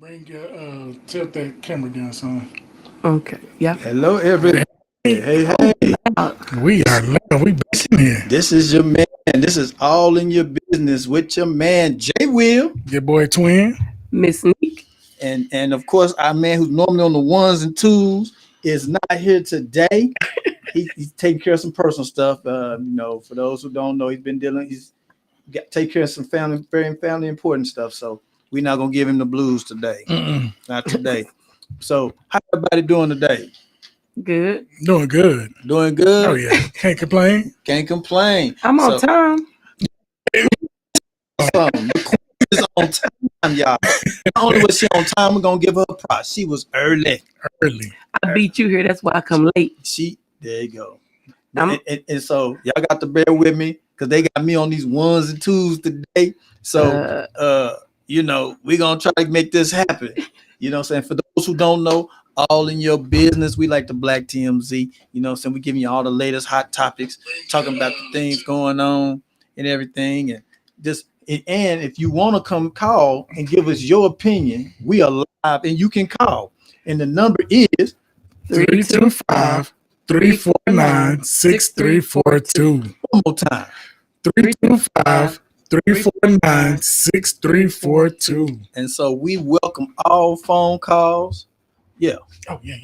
Bring your tilt that camera down, son. Okay. Yep. Hello, everybody. Hey, hey. We are live. We back in here. This is your man. This is all in your business with your man, Jay Will. Your boy Twin. Miss Neek. And of course, our man who's normally on the ones and twos is not here today. He's taking care of some personal stuff. For those who don't know, he's got take care of some very family important stuff. So we're not gonna give him the blues today. Not today. So how everybody doing today? Good. Doing good. Doing good? Oh yeah. Can't complain. Can't complain. I'm on time. The queen is on time, y'all. Not only was she on time, we're gonna give her a prize. She was early. I beat you here. That's why I come late. There you go. And so y'all got to bear with me because they got me on these ones and twos today. So we're gonna try to make this happen. You know what I'm saying? For those who don't know, all in your business, we like the Black TMZ. You know what I'm saying? We giving you all the latest hot topics, talking about the things going on and everything. And if you want to come call and give us your opinion, we are live and you can call. And the number is 325-349-6342. One more time. 325-349-6342. And so we welcome all phone calls. Yeah. Oh, yeah.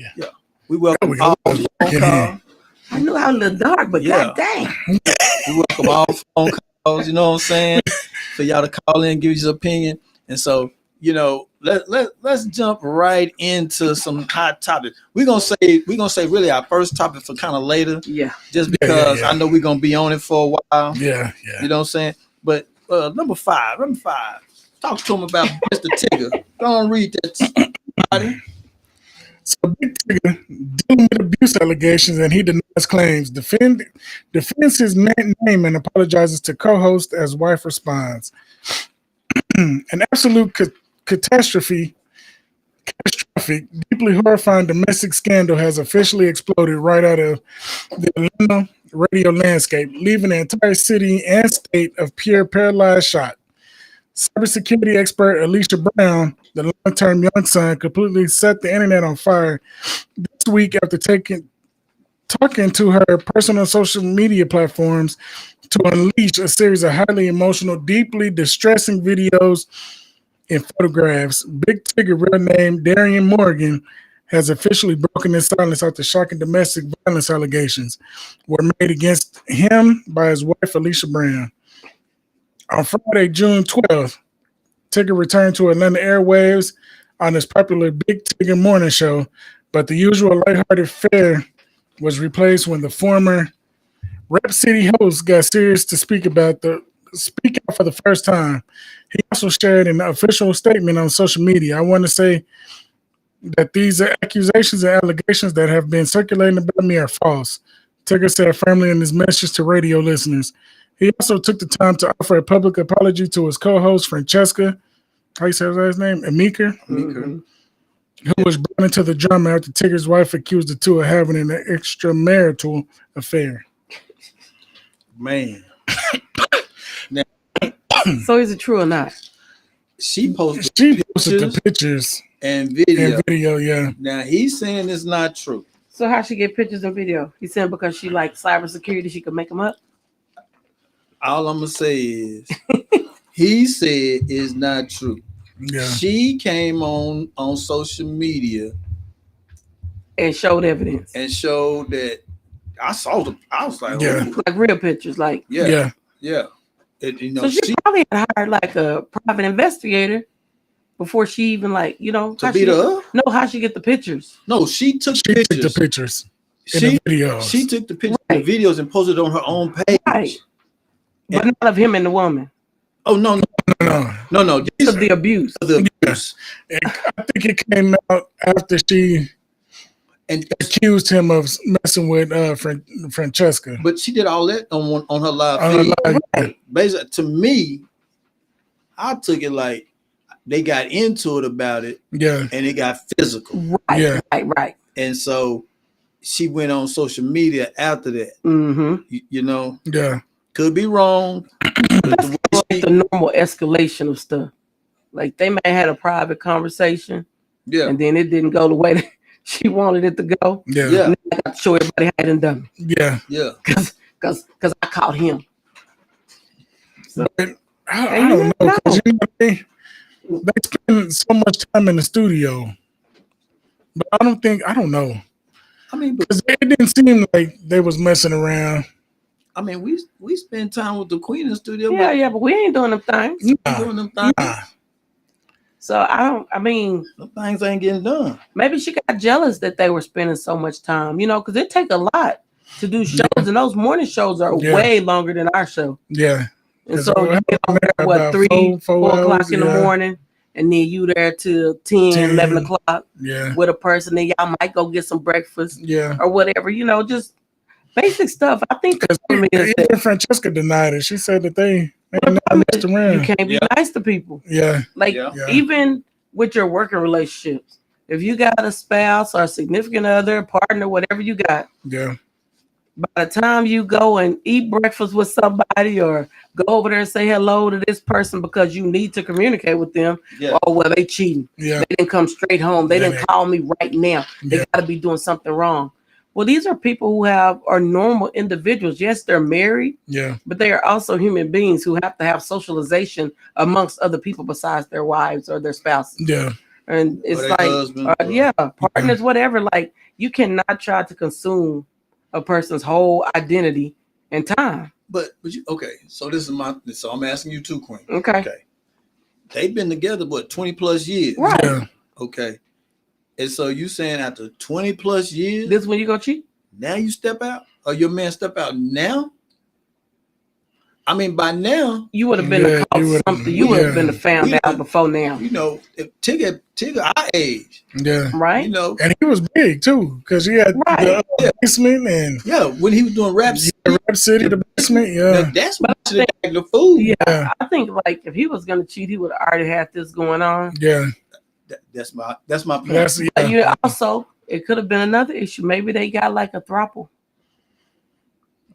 We welcome all phone calls. I knew I was a little dark, but god dang. We welcome all phone calls, you know what I'm saying? For y'all to call in and give you your opinion. And so, let's jump right into some hot topics. We're gonna say really our first topic for kind of later. Yeah. Just because I know we're gonna be on it for a while. Yeah. You know what I'm saying? But number five. Talk to him about Mr. Tigger. Go on, read that. So Big Tigger dealing with abuse allegations and he denies claims. Defends his name and apologizes to co-host as wife responds. An absolute catastrophic, deeply horrifying domestic scandal has officially exploded right out of the Atlanta radio landscape, leaving the entire city and state of pure paralyzed shock. Cybersecurity expert Alicia Brown, the long-term young son, completely set the internet on fire this week after talking to her personal social media platforms to unleash a series of highly emotional, deeply distressing videos and photographs. Big Tigger, real name Darian Morgan, has officially broken his silence after shocking domestic violence allegations were made against him by his wife, Alicia Brown. On Friday, June 12th, Tigger returned to Atlanta airwaves on his popular Big Tigger morning show, but the usual lighthearted fare was replaced when the former Rep City host got serious to speak out for the first time. He also shared an official statement on social media. I want to say that these accusations and allegations that have been circulating about me are false, Tigger said firmly in his message to radio listeners. He also took the time to offer a public apology to his co-host, Francesca, how you say his last name? Amika, who was brought into the drama after Tigger's wife accused the two of having an extramarital affair. Man. So is it true or not? She posted the pictures and video. Yeah. Now he's saying it's not true. So how she get pictures and video? He said because she like cybersecurity, she could make them up. All I'm gonna say is he said it's not true. Yeah. She came on social media and showed evidence. And showed that I saw them. I was like, like real pictures, like yeah. So she probably had hired like a private investigator before she even to beat her up. No, how she get the pictures? No, she took the pictures. The videos. She took the pictures, the videos, and posted it on her own page. Right. But not of him and the woman. Oh no. Just of the abuse. Yes. I think it came out after she accused him of messing with Francesca. But she did all that on her live feed. Right. Basically, to me, I took it like they got into it about it. Yeah. And it got physical. Right. Yeah. Right. And so she went on social media after that. Mm-hmm. You know? Yeah. Could be wrong. That's like the normal escalation of stuff. Like they may have had a private conversation, Yeah. and then it didn't go the way that she wanted it to go. Yeah. And I got to show everybody how it done done. Yeah. Yeah. Because I caught him. So, but I don't know, because they spend so much time in the studio. But I don't know. I mean, because it didn't seem like they was messing around. I mean, we spend time with the queen in the studio. Yeah, but we ain't doing them things. Doing them things. So I mean, them things ain't getting done. Maybe she got jealous that they were spending so much time, because it take a lot to do shows, and those morning shows are way longer than our show. Yeah. And so you get on there, what, 4 o'clock in the morning, and then you there till 10, 11 o'clock with a person, and y'all might go get some breakfast or whatever, just basic stuff. I think even Francesca denied it. She said that they never messed around. You can't be nice to people. Yeah. Like, even with your working relationships, if you got a spouse or a significant other, partner, whatever you got, by the time you go and eat breakfast with somebody or go over there and say hello to this person because you need to communicate with them, oh, well, they cheating. They didn't come straight home. They didn't call me right now. They got to be doing something wrong. Well, these are people who are normal individuals. Yes, they're married, but they are also human beings who have to have socialization amongst other people besides their wives or their spouses. And it's like, partners, whatever. Like, you cannot try to consume a person's whole identity and time. But you, okay, so so I'm asking you too, Queen. Okay. They've been together, 20 plus years. Right. Okay. And so you saying after 20 plus years, this when you go cheat? Now you step out? Or your man step out now? I mean, by now you would have been something. You would have been found out before now. If Tigger our age, right. And he was big too, because he had the basement and when he was doing Rap City, Rap City, the basement, that's what the food. Yeah, I think like if he was gonna cheat, he would have already had this going on. That's my point. Also, it could have been another issue. Maybe they got like a throuple,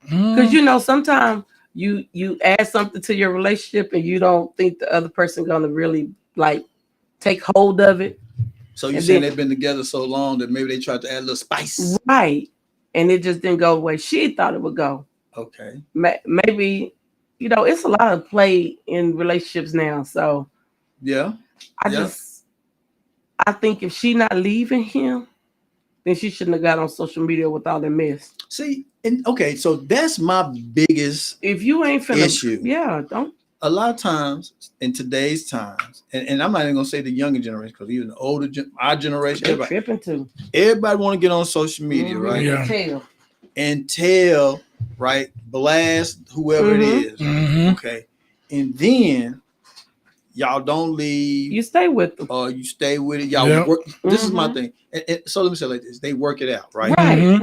because sometimes. You add something to your relationship and you don't think the other person gonna really like take hold of it. So you're saying they've been together so long that maybe they tried to add a little spice, right? And it just didn't go the way she thought it would go. Okay, maybe it's a lot of play in relationships now. So I think if she not leaving him, then she shouldn't have got on social media with all that mess. See. And okay, so that's my biggest if you ain't finna, issue. Don't. A lot of times in today's times, and I'm not even gonna say the younger generation, because even the older our generation, everybody want to get on social media, right? And tell, right? Blast whoever it is. Okay. And then y'all don't leave. You stay with them. Or you stay with it. Y'all work. This is my thing. And so let me say it like this. They work it out, right?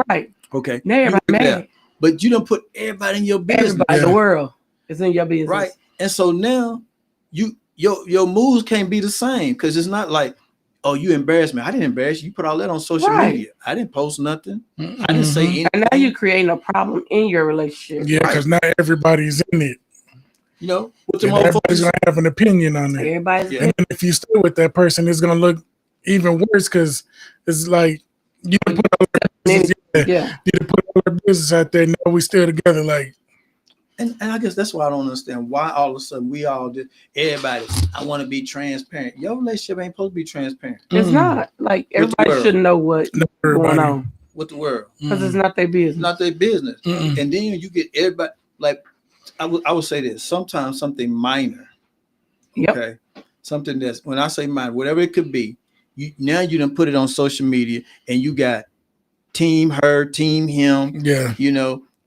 Right. Okay. Now everybody mad. But you don't put everybody in your business. Everybody in the world is in your business. Right. And so now your moves can't be the same, because it's not like, oh, you embarrassed me. I didn't embarrass you. You put all that on social media. I didn't post nothing. I didn't say anything. And now you're creating a problem in your relationship. Yeah, because not everybody's in it. Everybody's gonna have an opinion on it. And if you stay with that person, it's gonna look even worse, because it's like you put all our business out there. Now we still together, like. And I guess that's why I don't understand why all of a sudden we all did. Everybody, I want to be transparent. Your relationship ain't supposed to be transparent. It's not. Like, everybody should know what's going on with the world, because it's not their business. Not their business. And then you get everybody. Like, I would say this. Sometimes something minor. Okay. Something that's, when I say minor, whatever it could be. You done put it on social media, and you got team her, team him.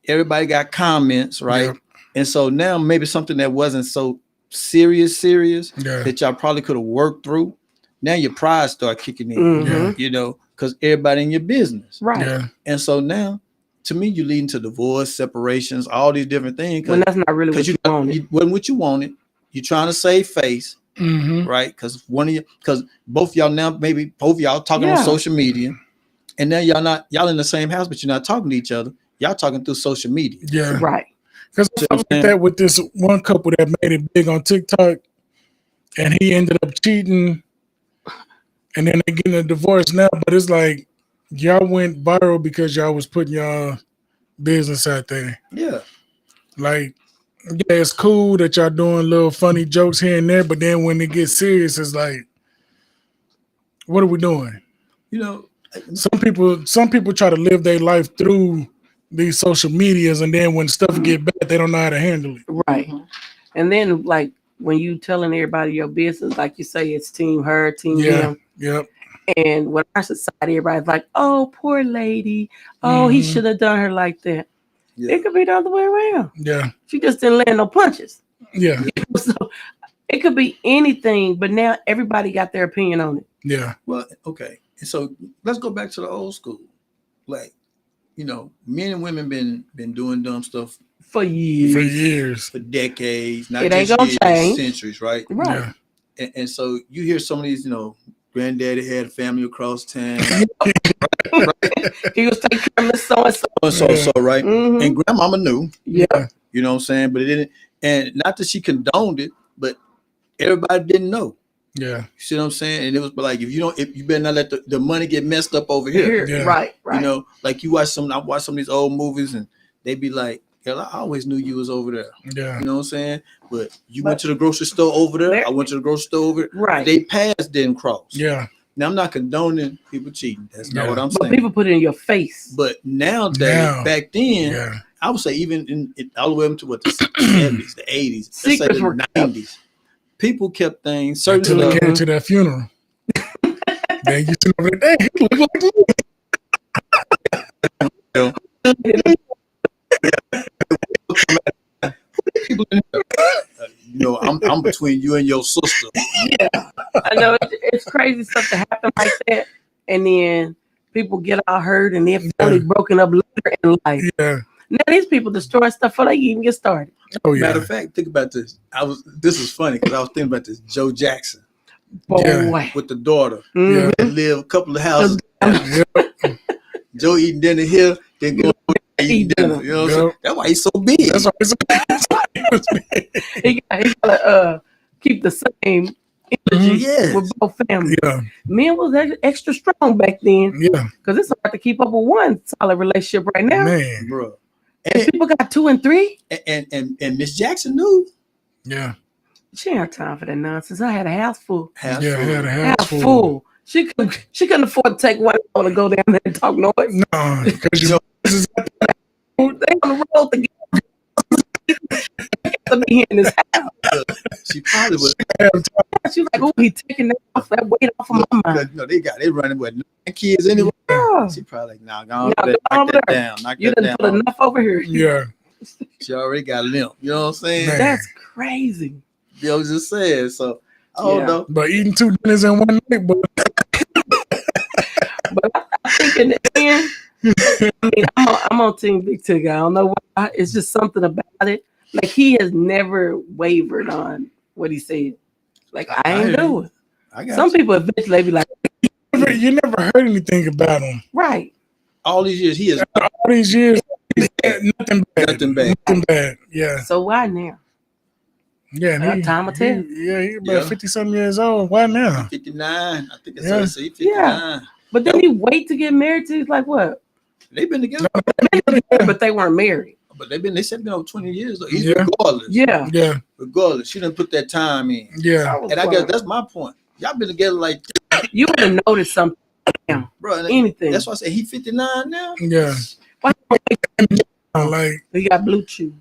Everybody got comments, right? And so now maybe something that wasn't so serious that y'all probably could have worked through. Now your pride start kicking in, because everybody in your business, right? And so now, to me, you leading to divorce, separations, all these different things. When that's not really what you wanted. Wasn't what you wanted. You're trying to save face. Right, because both of y'all now, maybe both of y'all talking on social media, and now y'all in the same house, but you're not talking to each other. Y'all talking through social media. Right. Because I felt like that with this one couple that made it big on TikTok. and he ended up cheating, and then they getting a divorce now. But it's like y'all went viral because y'all was putting y'all business out there. Yeah. Like, yeah, it's cool that y'all doing little funny jokes here and there, but then when it gets serious, it's like, what are we doing? You know, some people try to live their life through these social medias, and then when stuff get bad, they don't know how to handle it. Right. And then, like, when you telling everybody your business, like you say, it's team her, team him. Yep. And when our society, everybody's like, oh, poor lady. Oh, he should have done her like that. Yeah. It could be the other way around. Yeah. She just didn't land no punches. Yeah. So it could be anything, but now everybody got their opinion on it. Yeah. Well, okay. So let's go back to the old school. Like, you know, men and women been doing dumb stuff for years, for decades, not it just ain't gonna years, change. Centuries, right? Right. Yeah. And so you hear some of these, you know, granddaddy had a family across town. Right? He was taking care of so and so, right? Mm-hmm. And grandmama knew. Yeah. You know what I'm saying? But it didn't, and not that she condoned it, but everybody didn't know. Yeah. You see what I'm saying? And it was like, if you better not let the money get messed up over here. Yeah. Right. You know, like I watch some of these old movies and they be like, hell, I always knew you was over there. Yeah. You know what I'm saying? But you went to the grocery store over there. I went to the grocery store over there. Right. They paths didn't cross. Yeah. Now, I'm not condoning people cheating. That's not what I'm saying. But people put it in your face. But nowadays, back then, I would say even all the way up to what the 70s, the 80s, secrets were the 90s. People kept things until they came to that funeral. Then you see over there, hey, he look like me. People in there, you know, I'm between you and your sister. Yeah, I know it's crazy stuff to happen like that, and then people get all hurt, and they're finally broken up later in life. Yeah. Now these people destroy stuff before they even get started. Oh yeah. Matter of fact, think about this. This is funny because I was thinking about this. Joe Jackson, with the daughter, live a couple of houses. Joe eating dinner here, then go eat dinner. You know what I'm saying? That's why he's so big. That's why he's so big. He gotta keep the same energy with both families. Yeah. Men was extra strong back then. Yeah. Because it's hard to keep up with one solid relationship right now. Man. Bro. And people got 2 and 3. And Miss Jackson knew. Yeah. She ain't have time for that nonsense. I had a house full. I had a house full. She couldn't afford to take one hour to go down there and talk noise. No, because you know they on the road together. To be here in this house. She probably was. She was like, "Oh, he taking that weight off of my mind." No, they running with 9 kids anyway. Yeah. She probably like, nah, go knock that down. You done put enough over here. Yeah. She already got limp. You know what I'm saying? Man. That's crazy. I was just saying. So I don't know. But eating 2 dinners in one night, but I think in the end, I mean, I'm on Team Big Tig. I don't know why. It's just something about it. Like, he has never wavered on what he said. Like, I ain't do it. Some people eventually be like, you never heard anything about him. Right. All these years, he has. All these years, nothing bad. Nothing bad. Yeah. So why now? Yeah. Time will tell. He's about 50-something years old. Why now? 59. I think it's 59. Yeah. But then he wait to get married to, like, what? They've been together. But they weren't married. But they said been over 20 years. Though. Regardless. Yeah. Regardless. She didn't put that time in. Yeah. And I guess that's my point. Y'all been together like you would have noticed something. Bro, anything. That's why I said he 59 now. Yeah. Like they got blue chews.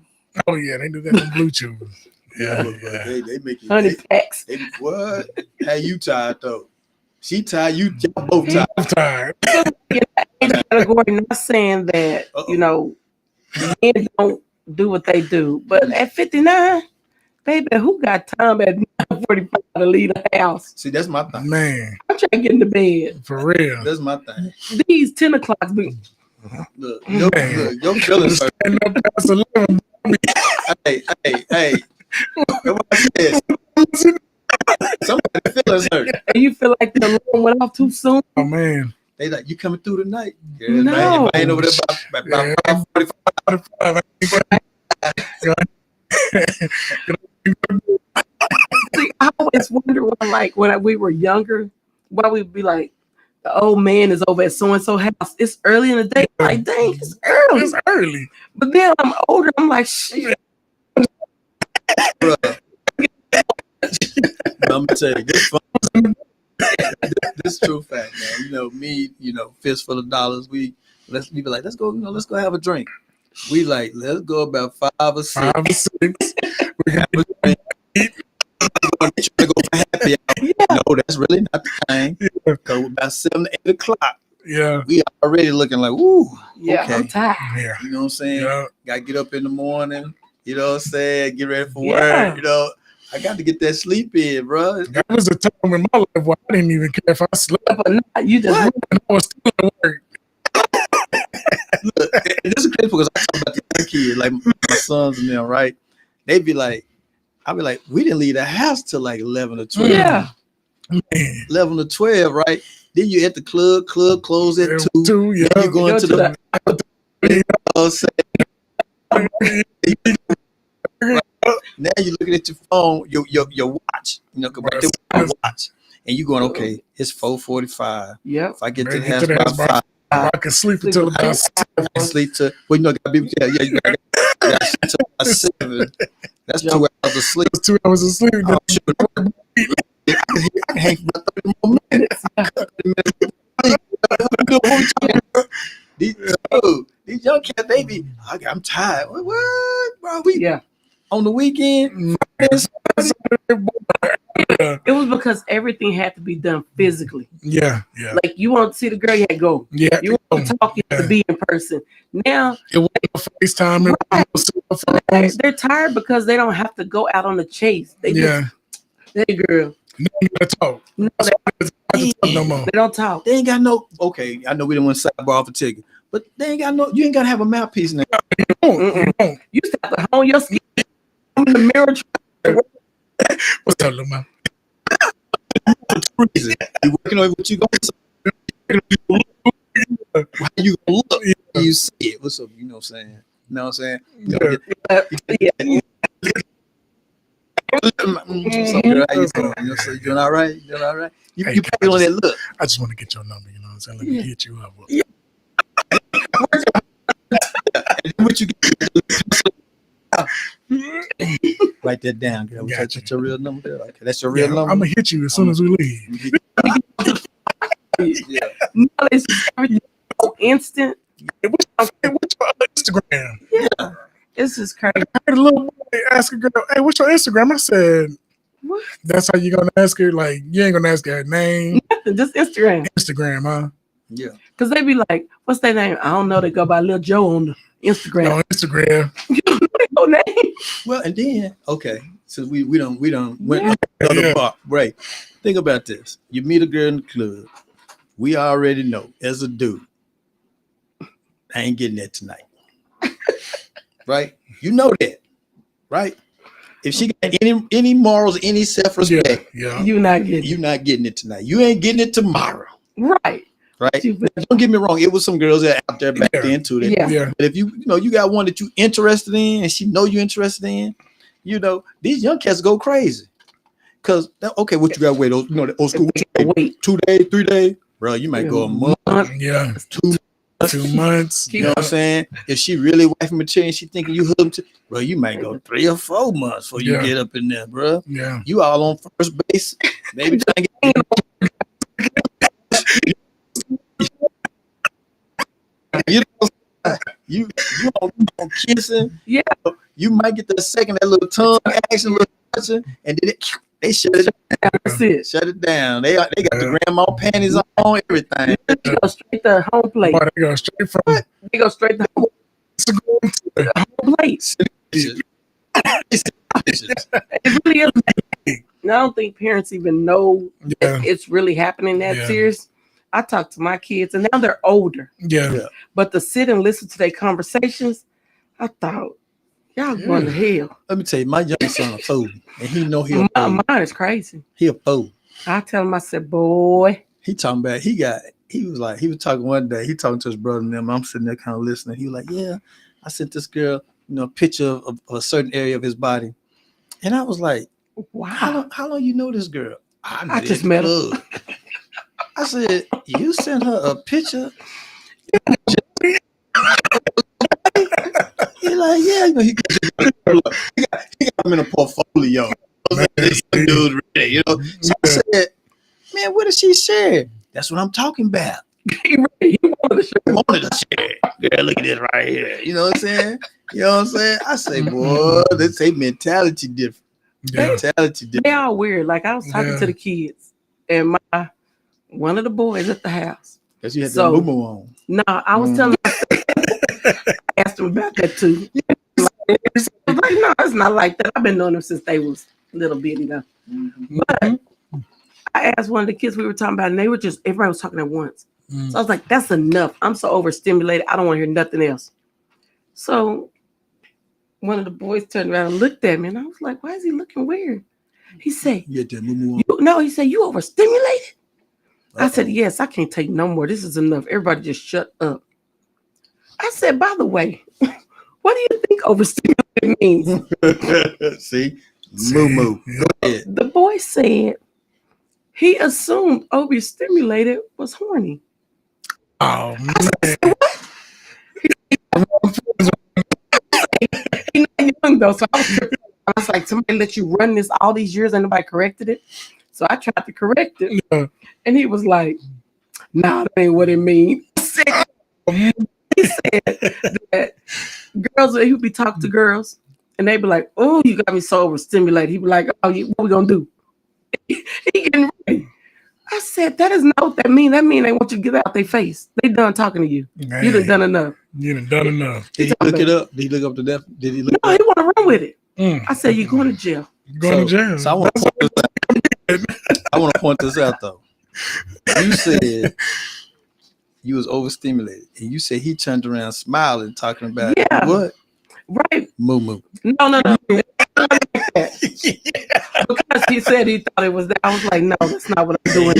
Oh yeah, they do that with blue chews. Yeah. They make you honey packs. What? Hey, you tired though? She tired. You both tired. I'm tired. Category, not saying that you know men don't do what they do, but at 59, baby, who got time at 9:45 to leave the house? See, that's my thing. Man, I'm trying to get into bed. For real. That's my thing. These 10 o'clocks be. Look, your feelings hurt. Hey. What I said. Somebody feelings hurt. And you feel like the alarm went off too soon? Oh, man. They like, you coming through tonight? Yeah, no. I ain't over there about 5:45. See, I always wonder why, like when we were younger, why we'd be like, the old man is over at so and so house. It's early in the day. Yeah. Like, dang, it's early. It's early. But then I'm older. I'm like, shit. Bro. I'm gonna tell you this. This true fact, man. You know me. You know, fistful of dollars. We be like, let's go. You know, let's go have a drink. We like, let's go about 5 or 6. 5 or 6. We have a drink. We're trying to go for happy hour. Yeah. No, that's really not the time. Because about 7 to 8 o'clock, we already looking like, ooh, yeah, okay. I'm tired. Yeah. You know what I'm saying? Yeah. Got to get up in the morning. You know what I'm saying? Get ready for work. You know, I got to get that sleep in, bro. That was a time in my life where I didn't even care if I slept or not. You just and I was still at work. Look, and this is crazy because I talk about the young kids, like my sons and them, right? They'd be like, I'll be like, we didn't leave the house till like 11 or 12. Yeah. Man. 11 or 12, right? Then you at the club close at 2. Yeah. Then you going to the you know now you're looking at your phone, your watch, you know, right there with your watch. And you going, okay, it's 4:45. Yeah. If I get to the house by 5, I can sleep until about 7. I can sleep to, well, you know, got people, you got to about 7. That's 2 hours of sleep. 2 hours of sleep. Oh, I can hang for about 30 more minutes. 30 minutes. These young cats, they be, I'm tired. What, bro? On the weekend? It was because everything had to be done physically. Yeah. Like you want to see the girl, you had to go. Yeah. You want to talk, you have to be in person. Now it wasn't FaceTime. Right. They're tired because they don't have to go out on the chase. They just, hey girl. They don't gotta talk. No, no more. They don't talk. They ain't got no. Okay, I know we don't want to sidebar off a ticket, but they ain't got no. You ain't got to have a mouthpiece now. You don't. You just have to hone your skin in the mirror. What's up, little man? You working on what you going to how you gonna look? You see it. What's up? You know what I'm saying? You know what I'm saying? You know, so girl, how you doing? You know, so you doing all right? You doing all right? You probably on that look. I just want to get your number. You know what I'm saying? Let me hit you up. Yeah. What you write that down, girl. That's your real number there. Okay, that's your real number. I'm gonna hit you as soon as we leave. Yeah. No, it's everything so instant. What's your Instagram? Yeah, this is crazy. I heard a little boy ask a girl, "Hey, what's your Instagram?" I said, "What?" That's how you gonna ask her? Like, you ain't gonna ask her name? Nothing, just Instagram. Instagram, huh? Yeah. Because they be like, "What's their name?" I don't know. They go by Lil Joe on the Instagram. No, Instagram. You don't know their name. Well, and then so we don't went to the bar. Right. Think about this. You meet a girl in the club. We already know as a dude, I ain't getting that tonight. Right? You know that, right? If she got any morals, any self-respect, you're not getting it tonight. You ain't getting it tomorrow. Right. Right. Don't get me wrong. It was some girls that out there back then too. Yeah. But if you got one that you interested in and she know you interested in, these young cats go crazy. Cause okay, what you got to wait? The old school wait 2 days, 3 days, bro. You might go a month. Yeah. 2 months. You know what I'm saying? If she really wife material and she thinking you hooked, bro, you might go 3 or 4 months before you get up in there, bro. Yeah. You all on first base, maybe trying to get. You on kissing, you might get the second that little tongue action, little touching, and then they shut it down. That's it. Shut it down. They got the grandma panties on, everything. They go straight to home plate. Boy, they go straight from They go straight to home plate. It really is. I don't think parents even know it's really happening that serious. I talk to my kids, and now they're older. Yeah. But to sit and listen to their conversations, I thought, y'all going to hell. Let me tell you, my young son a fool, and he know he a fool. Mine is crazy. He a fool. I tell him, I said, boy. He talking about, he was talking one day, he talking to his brother and them. I'm sitting there kind of listening. He was like, yeah, I sent this girl, a picture of a certain area of his body. And I was like, Wow. How long you know this girl? I just met her. I said, you sent her a picture? He's like, yeah, you know, he got him in a portfolio. Dude, you know. So I said, man, what did she share? That's what I'm talking about. He wanted to share. Girl, look at this right here. You know what I'm saying? You know what I'm saying? I say, boy, they say mentality different. Mentality different. They all weird. Like I was talking to the kids, and one of the boys at the house. Because you had the moo on. No, I was telling I asked him about that too. I was like, no, it's not like that. I've been knowing them since they was little bitty though. But I asked one of the kids we were talking about, and they were just everybody was talking at once. So I was like, that's enough. I'm so overstimulated. I don't want to hear nothing else. So one of the boys turned around and looked at me, and I was like, why is he looking weird? He said, no, he said, you overstimulated? I said, yes, I can't take no more. This is enough. Everybody just shut up. I said, by the way, what do you think overstimulated means? See? Moo. The boy said he assumed overstimulated was horny. Oh, man. Said, what? He's not young though, so I was like, somebody let you run this all these years and nobody corrected it. So I tried to correct it. Yeah. And he was like, nah, that ain't what it means. He said that girls, he would be talking to girls and they'd be like, oh, you got me so overstimulated. He'd be like, oh, what we gonna do? He getting ready. I said, that is not what that means. That means they want you to get out their face. They done talking to you. Man, you done enough. You done enough. Did he look it up? Did he look up the death? Did he look? No, he want to run with it. I said, you're going to jail. Going to jail. So I want to point this out though. You said you was overstimulated, and you said he turned around smiling, talking about what? Right. Moo. No. Because he said he thought it was that. I was like, no, that's not what I'm doing.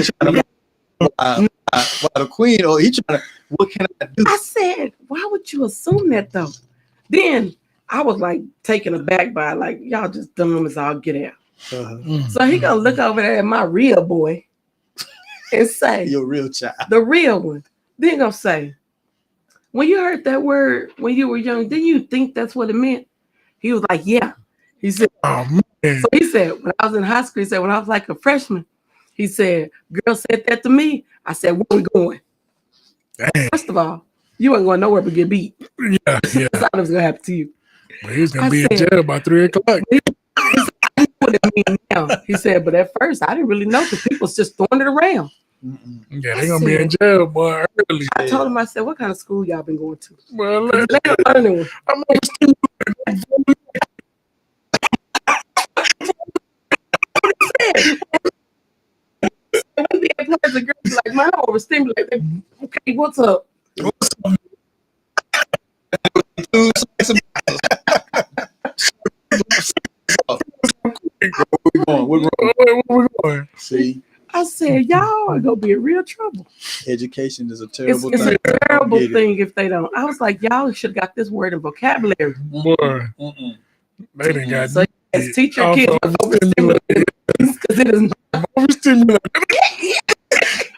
The queen, or he trying to, what can I do? I said, why would you assume that though? Then I was like taken aback by like, y'all just dumb as all get out. So he gonna look over there at my real boy and say, your real child, the real one. Then gonna say, when you heard that word when you were young, didn't you think that's what it meant? He was like, yeah. He said, oh, man. So he said, when I was in high school, he said, when I was like a freshman, he said, girl said that to me. I said, where we going? Dang. First of all, you ain't going nowhere but get beat. Yeah. That's all that's gonna happen to you. Well, he's gonna be in jail by 3 o'clock. What it means now. He said, but at first I didn't really know because people was just throwing it around. Yeah, they're gonna be in jail, boy, early. I told him, I said, what kind of school y'all been going to? Well, they're learning. I'm when we had players, the girls like, man, I'm overstimulated. Okay, what's up? Where we going? See, I said, y'all are gonna be in real trouble. Education is a terrible thing. It's a terrible thing if they don't. I was like, y'all should have got this word in vocabulary. Boy, they didn't got. So yes, teach your kids overstimulated because it is not overstimulated.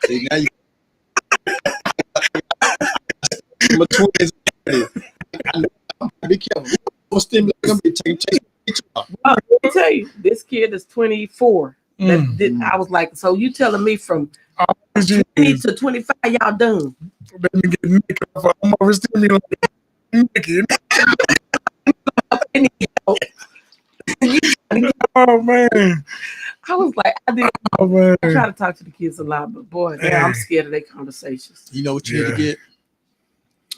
See, now you. My twins. Be careful. Overstimulated. I'm gonna be taking. Let me tell you, this kid is 24. I was like, so you telling me from 20 to 25, y'all done? Let me get naked. I'm overstimulated. Oh man! I was like, I try to talk to the kids a lot, but boy, I'm scared of their conversations. You know what you need to get?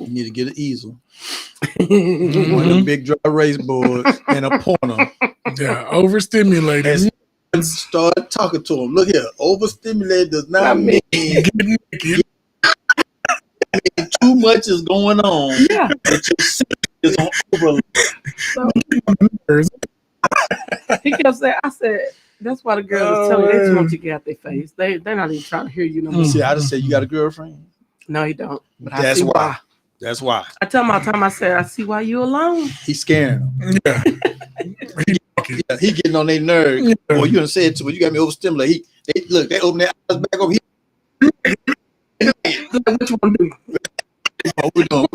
You need to get an easel, one of the big dry erase boards, and a pointer. Yeah, overstimulated. And start talking to them. Look here, overstimulated does not mean getting naked. Too much is going on. Yeah, that your system is on overload. So, he kept saying, I said, that's why the girls was telling me they just want you to get out their face. They're not even trying to hear you no more. See, I just said you got a girlfriend. No, you don't. But that's why. That's why. I tell him all the time, I said, I see why you alone. He's scaring them. Yeah. he getting on their nerves. Yeah. Boy, you done said to me, you got me overstimulated. They open their eyes back over here. What you want to do? What we doing?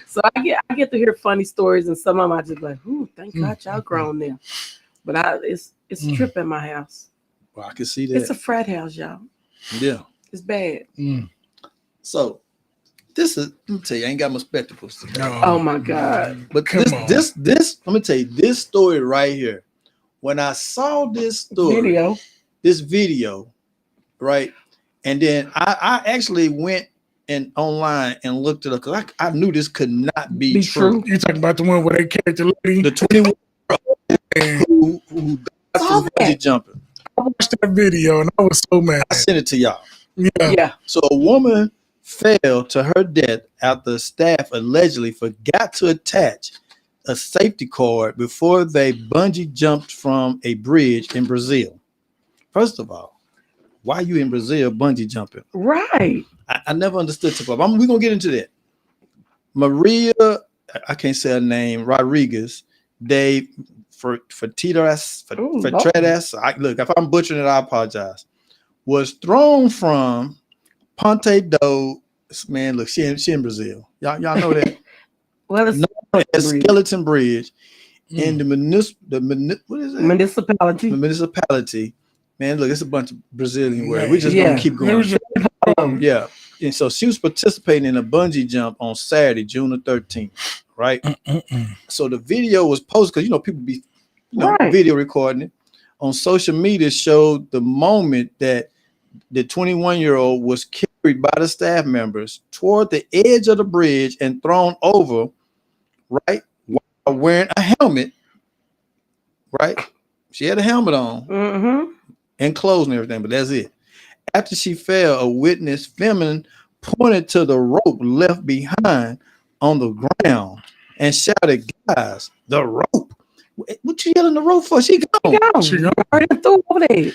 So I get to hear funny stories, and some of them I just like, ooh, thank God y'all grown now. But it's a trip in my house. Well, I can see that. It's a frat house, y'all. Yeah. It's bad. So this is, let me tell you, I ain't got my spectacles today. Oh my God. But this, let me tell you, this story right here. When I saw this story, this video, right? And then I actually went online and looked it up because I knew this could not be true. You talking about the one where they carried the lady? The 21-year-old who died from bungee jumping. I watched that video and I was so mad. I sent it to y'all. Yeah. So a woman fell to her death after staff allegedly forgot to attach a safety cord before they bungee jumped from a bridge in Brazil. First of all, why are you in Brazil bungee jumping? Right. I never understood it. We're going to get into that. Maria, I can't say her name, Rodriguez, Dave, for Tredas. Look, if I'm butchering it, I apologize. Was thrown from Ponte do. Man, look, she in Brazil. Y'all know that. Well, it's Skeleton Bridge in the municipality. Man, look, it's a bunch of Brazilian words. We're just gonna keep going. Yeah. And so she was participating in a bungee jump on Saturday, June the 13th. Right. So the video was posted because people be video recording it on social media, showed the moment that the 21-year-old was carried by the staff members toward the edge of the bridge and thrown over, right, while wearing a helmet, right? She had a helmet on and clothes and everything, but that's it. After she fell, a witness filming pointed to the rope left behind on the ground and shouted, "Guys, the rope! What you yelling the rope for? She gone. She gone. Over there."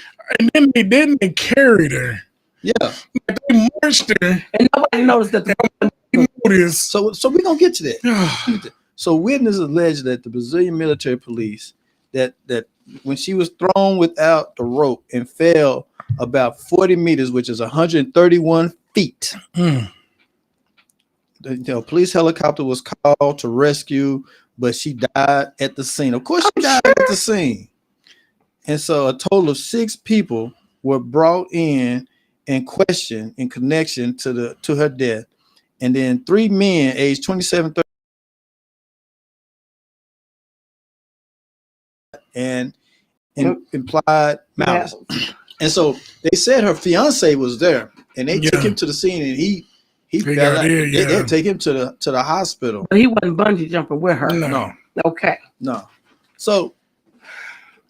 And then they carried her. Yeah. They marched her. And nobody noticed that they noticed. So we're gonna get to that. So witnesses alleged that the Brazilian military police that when she was thrown without the rope and fell about 40 meters, which is 131 feet. The police helicopter was called to rescue, but she died at the scene. Of course, she died at the scene. And so a total of 6 people were brought in and questioned in connection to her death. And then 3 men aged 27, 30, and implied malice. And so they said her fiance was there, and they took him to the scene, and he fell out. They take him to the hospital. But he wasn't bungee jumping with her. No. Okay. No. So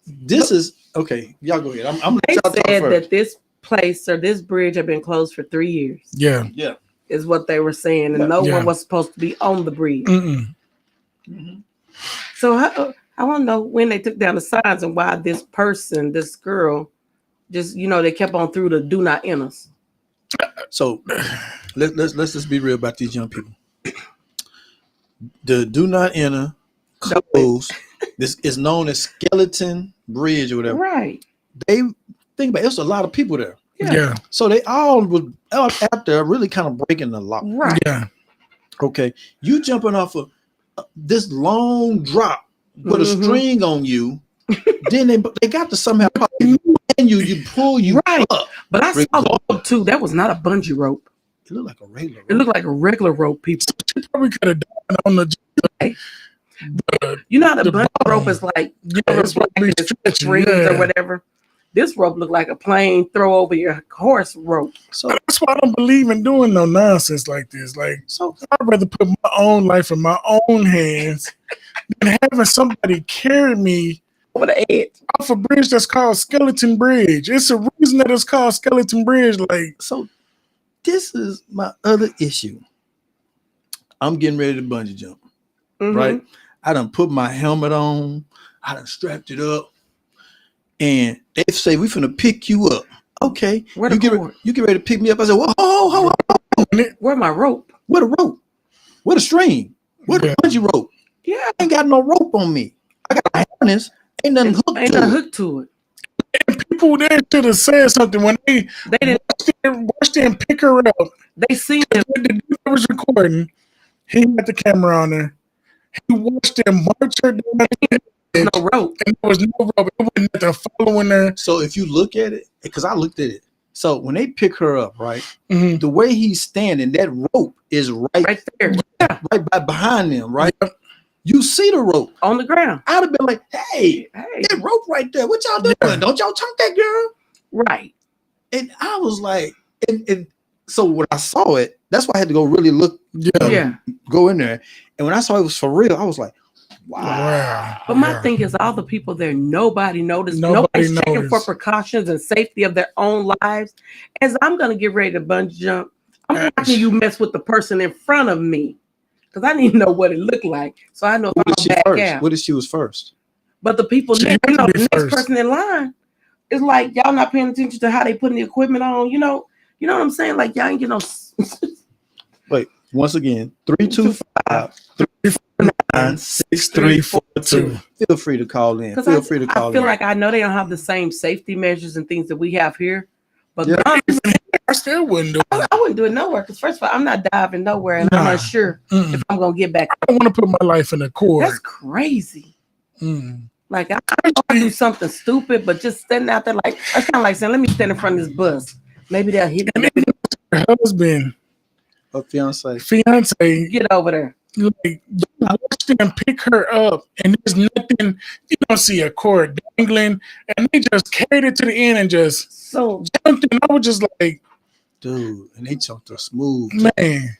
this is okay. Y'all go ahead. I'm they said that this place or this bridge had been closed for 3 years. Yeah. Is what they were saying, and no one was supposed to be on the bridge. So I want to know when they took down the signs and why this girl, just they kept on through the "do not enter." So let's just be real about these young people. The "do not enter" closed. This is known as Skeleton Bridge or whatever. Right. They think about it. There's a lot of people there. Yeah. So they all was out there really kind of breaking the law. Right. Yeah. Okay. You jumping off of this long drop with a string on you. Then they got to somehow and you pull you up. But I saw the rope too. That was not a bungee rope. It looked like a regular rope. It looked like a regular rope, people. She probably could have died on the you know how the bungee rope is like, it's like strings or whatever. This rope looked like a plain throw over your horse rope. So that's why I don't believe in doing no nonsense like this. Like, so I'd rather put my own life in my own hands than having somebody carry me over the edge off a bridge that's called Skeleton Bridge. It's a reason that it's called Skeleton Bridge. Like, so this is my other issue. I'm getting ready to bungee jump, right? I done put my helmet on. I done strapped it up. And they say, we finna pick you up. Okay. You get ready to pick me up. I said, whoa, hold on. Where my rope? Where the rope? Where the string? Where the bungee rope? Yeah, I ain't got no rope on me. I got a harness. Ain't nothing hooked to it. And people there should have said something when they didn't watched him pick her up. They seen him. The dude that was recording, he had the camera on her. He watched them march her down. No rope. And there was no rope. It wasn't nothing following her. So if you look at it, because I looked at it. So when they pick her up, right, Mm-hmm. the way he's standing, that rope is right there. Yeah. Right behind them, right? Yep. You see the rope on the ground. I'd have been like, hey, that rope right there. What y'all doing? Yeah. Don't y'all chunk that girl? Right. And I was like, and so when I saw it, that's why I had to go really look, go in there. And when I saw it was for real, I was like, wow. But my thing is, all the people there, nobody noticed. Nobody's checking for precautions and safety of their own lives. As I'm going to get ready to bungee jump, I'm watching you mess with the person in front of me. Because I need to know what it looked like. So I know if I'm back out. What if she was first? But the people, the next person in line is like, y'all not paying attention to how they putting the equipment on. You know what I'm saying? Like, y'all ain't get no. Wait, once again, 325-349-6342. Feel free to call in. Feel free to call in. I feel like I know they don't have the same safety measures and things that we have here. But I still wouldn't do it. I wouldn't do it nowhere because first of all, I'm not diving nowhere and I'm unsure if I'm gonna get back. I don't want to put my life in a cord. That's crazy. Like I do something stupid, but just standing out there like that's kind of like saying, "Let me stand in front of this bus. Maybe they'll hit me." Her husband, her fiance, get over there. Like, watch them pick her up, and there's nothing. You don't see a cord dangling, and they just carried it to the end and just jumped. And I was just like, dude, and they jumped her smooth, man.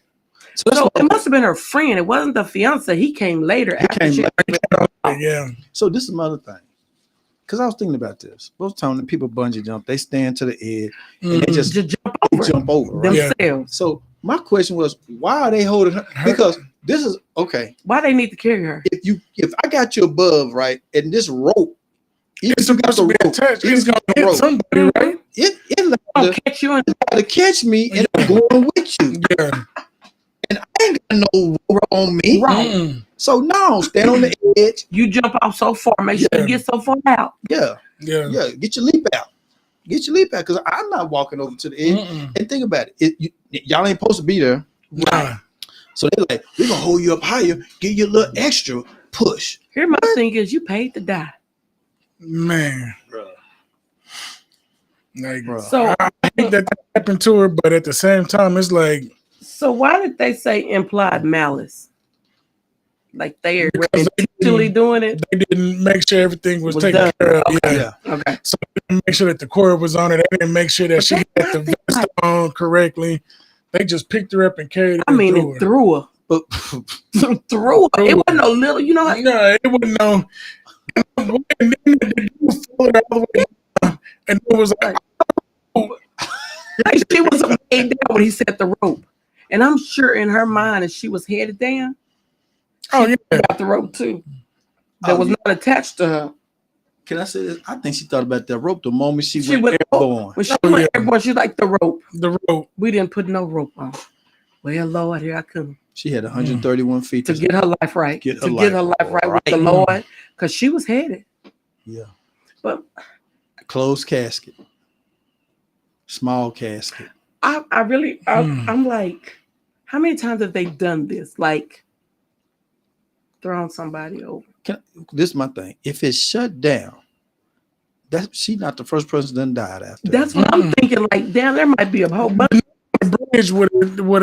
So it must have been her friend. It wasn't the fiance. He came later. Yeah. So this is another thing, because I was thinking about this. Most times the people bungee jump, they stand to the edge and they just jump over right? themselves. So my question was, why are they holding her? Because this is okay. Why they need to carry her? If I got you above, right, and this rope, it's supposed to be attached. It's gonna hit somebody, right? It catch you and to catch me, and I'm going with you. Yeah. And I ain't got no rope on me. Right. So now stand on the edge. You jump off so far. Make sure you get so far out. Yeah. Get your leap out. Because I'm not walking over to the edge. And think about it. Y'all ain't supposed to be there. Nah. So they're like, we're gonna hold you up higher, give you a little extra push. Here, my thing is, you paid to die. Man. Like, so I hate that happened to her, but at the same time, it's like. So why did they say implied malice? Like they are intentionally doing it? They didn't make sure everything was taken care of. Okay. Okay. So they didn't make sure that the cord was on her. They didn't make sure that she had the vest on correctly. They just picked her up and carried her. It threw her. But threw her. It wasn't no little, you know. No, it wasn't no. And then the dude followed her all the way down, and it was like, like she was laid down when he set the rope. And I'm sure in her mind, as she was headed down, she got the rope too. That was not attached to her. Can I say this? I think she thought about that rope the moment she went airborne. When she went airborne, she like the rope. The rope. We didn't put no rope on. Well, Lord, here I come. She had 131 feet to get her life right. Get her life right with the Lord, because she was headed. Yeah. But closed casket, small casket. I'm like, how many times have they done this? Like, thrown somebody over. This is my thing. If it's shut down, she's not the first person that died after. That's what I'm thinking. Like, damn, there might be a whole bunch. The bridge would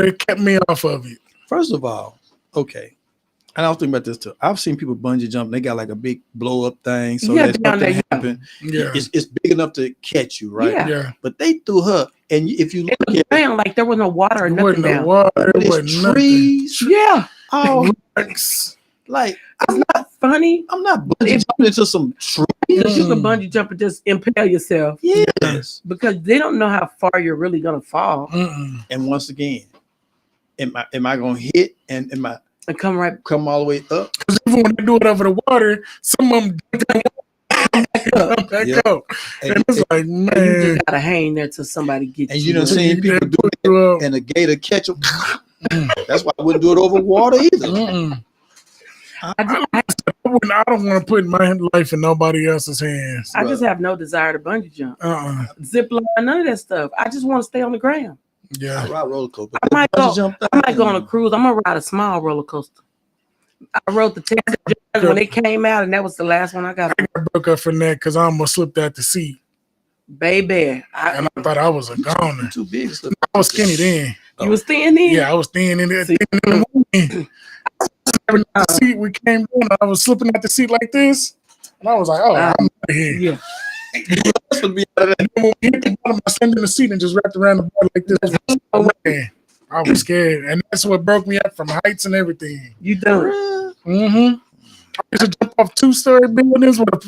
have kept me off of it. First of all, okay. And I was thinking about this too. I've seen people bungee jump. They got like a big blow up thing, so that's something happen. Yeah, it's big enough to catch you, right? Yeah. But they threw her, and if you look at it, like there was no water or nothing. No water. There was trees. Nothing. Yeah. Oh, like it's not funny. I'm not bungee jumping into some trees. You can bungee jump and just impale yourself. Yes, because they don't know how far you're really gonna fall. And once again, am I gonna hit and am I? And come all the way up. Because even when they do it over the water, some of them come back up. And it's like, man, you just gotta hang there till somebody gets you. And you done seen people do it and a gator catch them. That's why I wouldn't do it over water either. I don't want to put my life in nobody else's hands. I just have no desire to bungee jump, zip line, none of that stuff. I just want to stay on the ground. Yeah, I ride roller coaster. I might go on a cruise. I'm gonna ride a small roller coaster. I rode the Texas when it came out, and that was the last one I got. I got broke up from that because I almost slipped out the seat. Baby, and I thought I was a goner. Too big. I was skinny then. You was thin then? Yeah, I was thin in there. The seat we came down, I was slipping out the seat like this, and I was like, "Oh, I'm out of here." Yeah. When we hit the bottom, I sat in the seat and just wrapped around the bar like this. Oh, man. I was scared, and that's what broke me up from heights and everything. You done? Mm-hmm. I used to jump off 2-story buildings with a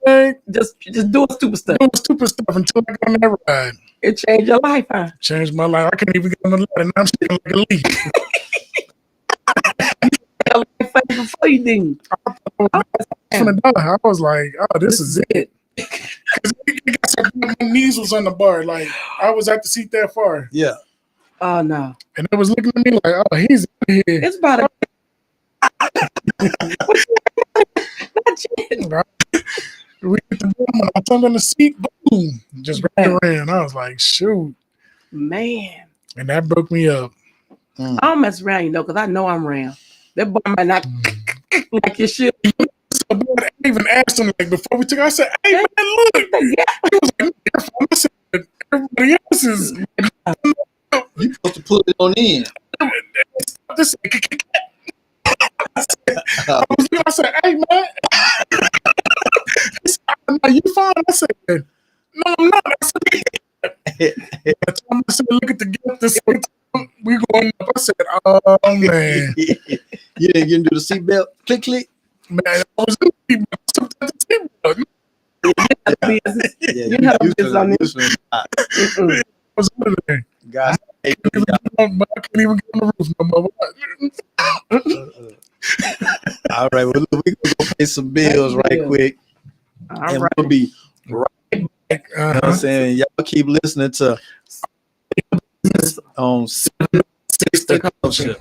bag. Just doing stupid stuff. Doing stupid stuff until I got on that ride. It changed your life, huh? Changed my life. I can't even get on the ladder, and I'm shaking like a leaf. Before you did. I was like, "Oh, this is it." Because my knees was on the bar, like I was at the seat that far. Yeah. Oh no. And it was looking at me like, "Oh, he's in here." It's about a. We hit the bottom, I turned on the seat, boom, just ran around. I was like, "Shoot, man!" And that broke me up. I don't mess around, because I know I'm round. That boy might not like you should. So I even asked him like before we took. I said, "Hey man, look." He was like, "I said, everybody else is." You supposed to put it on in. I said, "Hey man." He said, "No, you fine." I said, "No, I'm not." I said, "Look at the gift. This we going up." I said, "Oh man." You didn't get into the seatbelt. Click, click. Man, I was in the seatbelt. You know, was under there. Guys, I couldn't even get on the roof no more. All right, well, we're gonna go pay some bills right quick, and we'll be right back. You know what I'm saying? Y'all keep listening to Six the Culture.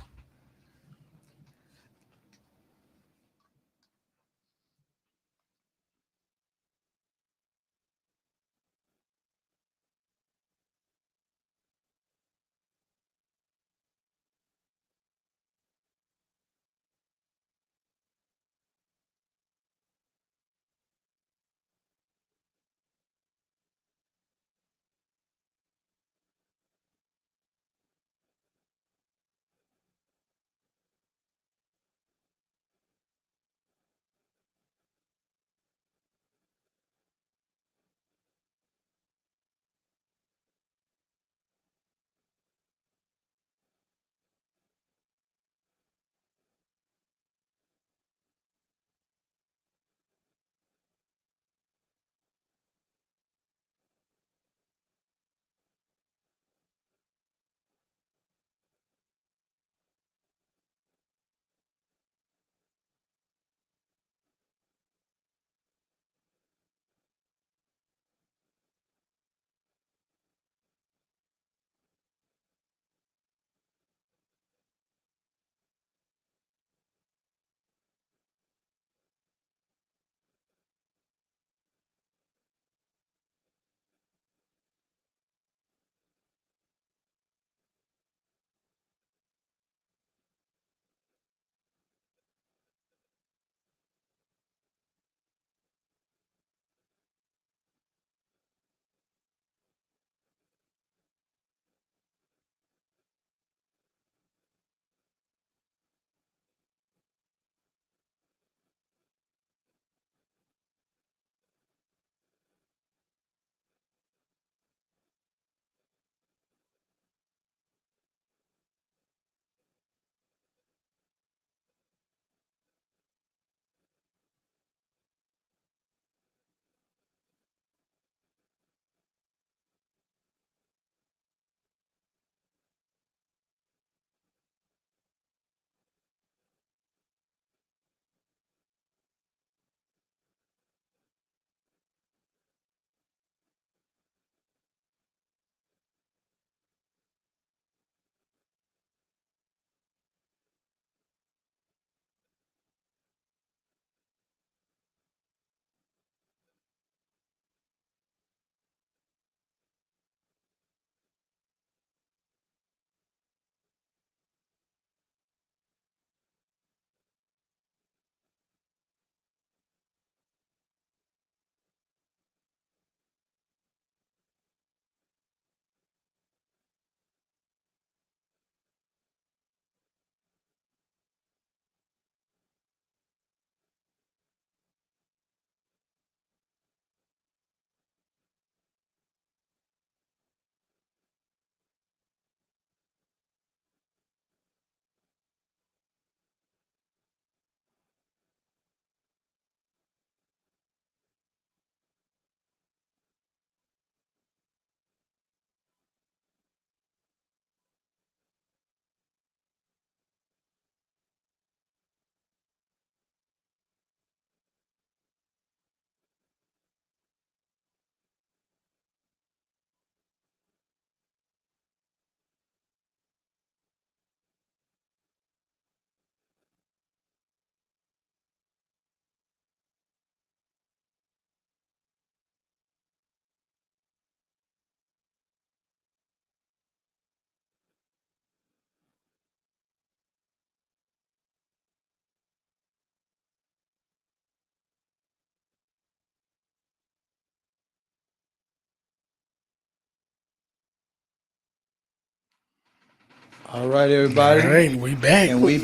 All right, everybody. All right, we back. And we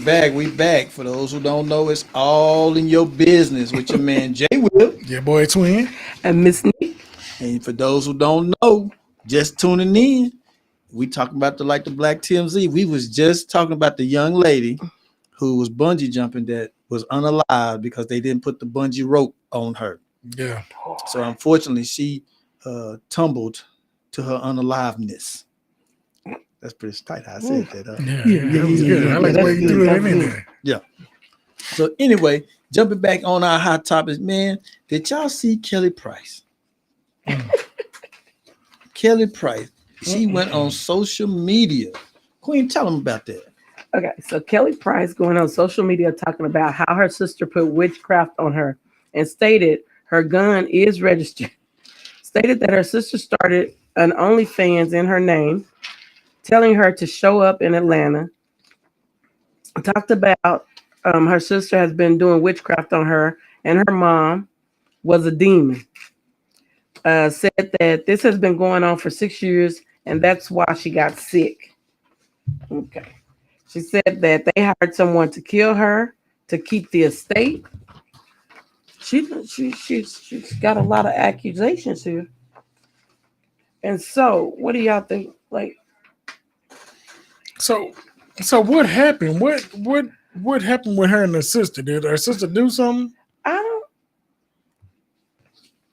back. For those who don't know, it's all in your business with your man Jay Will. Your boy Twin. And Miss Nick. And for those who don't know, just tuning in, we talking about the Black TMZ. We was just talking about the young lady who was bungee jumping that was unalive because they didn't put the bungee rope on her. Yeah. So unfortunately, she tumbled to her unaliveness. That's pretty tight how I said that. Yeah, that was good. I like the way you threw it in there. Yeah. So anyway, jumping back on our hot topics, man, did y'all see Kelly Price? Kelly Price. She went on social media. Queen, tell them about that. Okay, so Kelly Price going on social media talking about how her sister put witchcraft on her and stated her gun is registered. Stated that her sister started an OnlyFans in her name, telling her to show up in Atlanta. Talked about her sister has been doing witchcraft on her, and her mom was a demon. Said that this has been going on for 6 years, and that's why she got sick. Okay. She said that they hired someone to kill her to keep the estate. She's got a lot of accusations here. And so, what do y'all think? Like, so what happened? What happened with her and her sister? Did her sister do something? I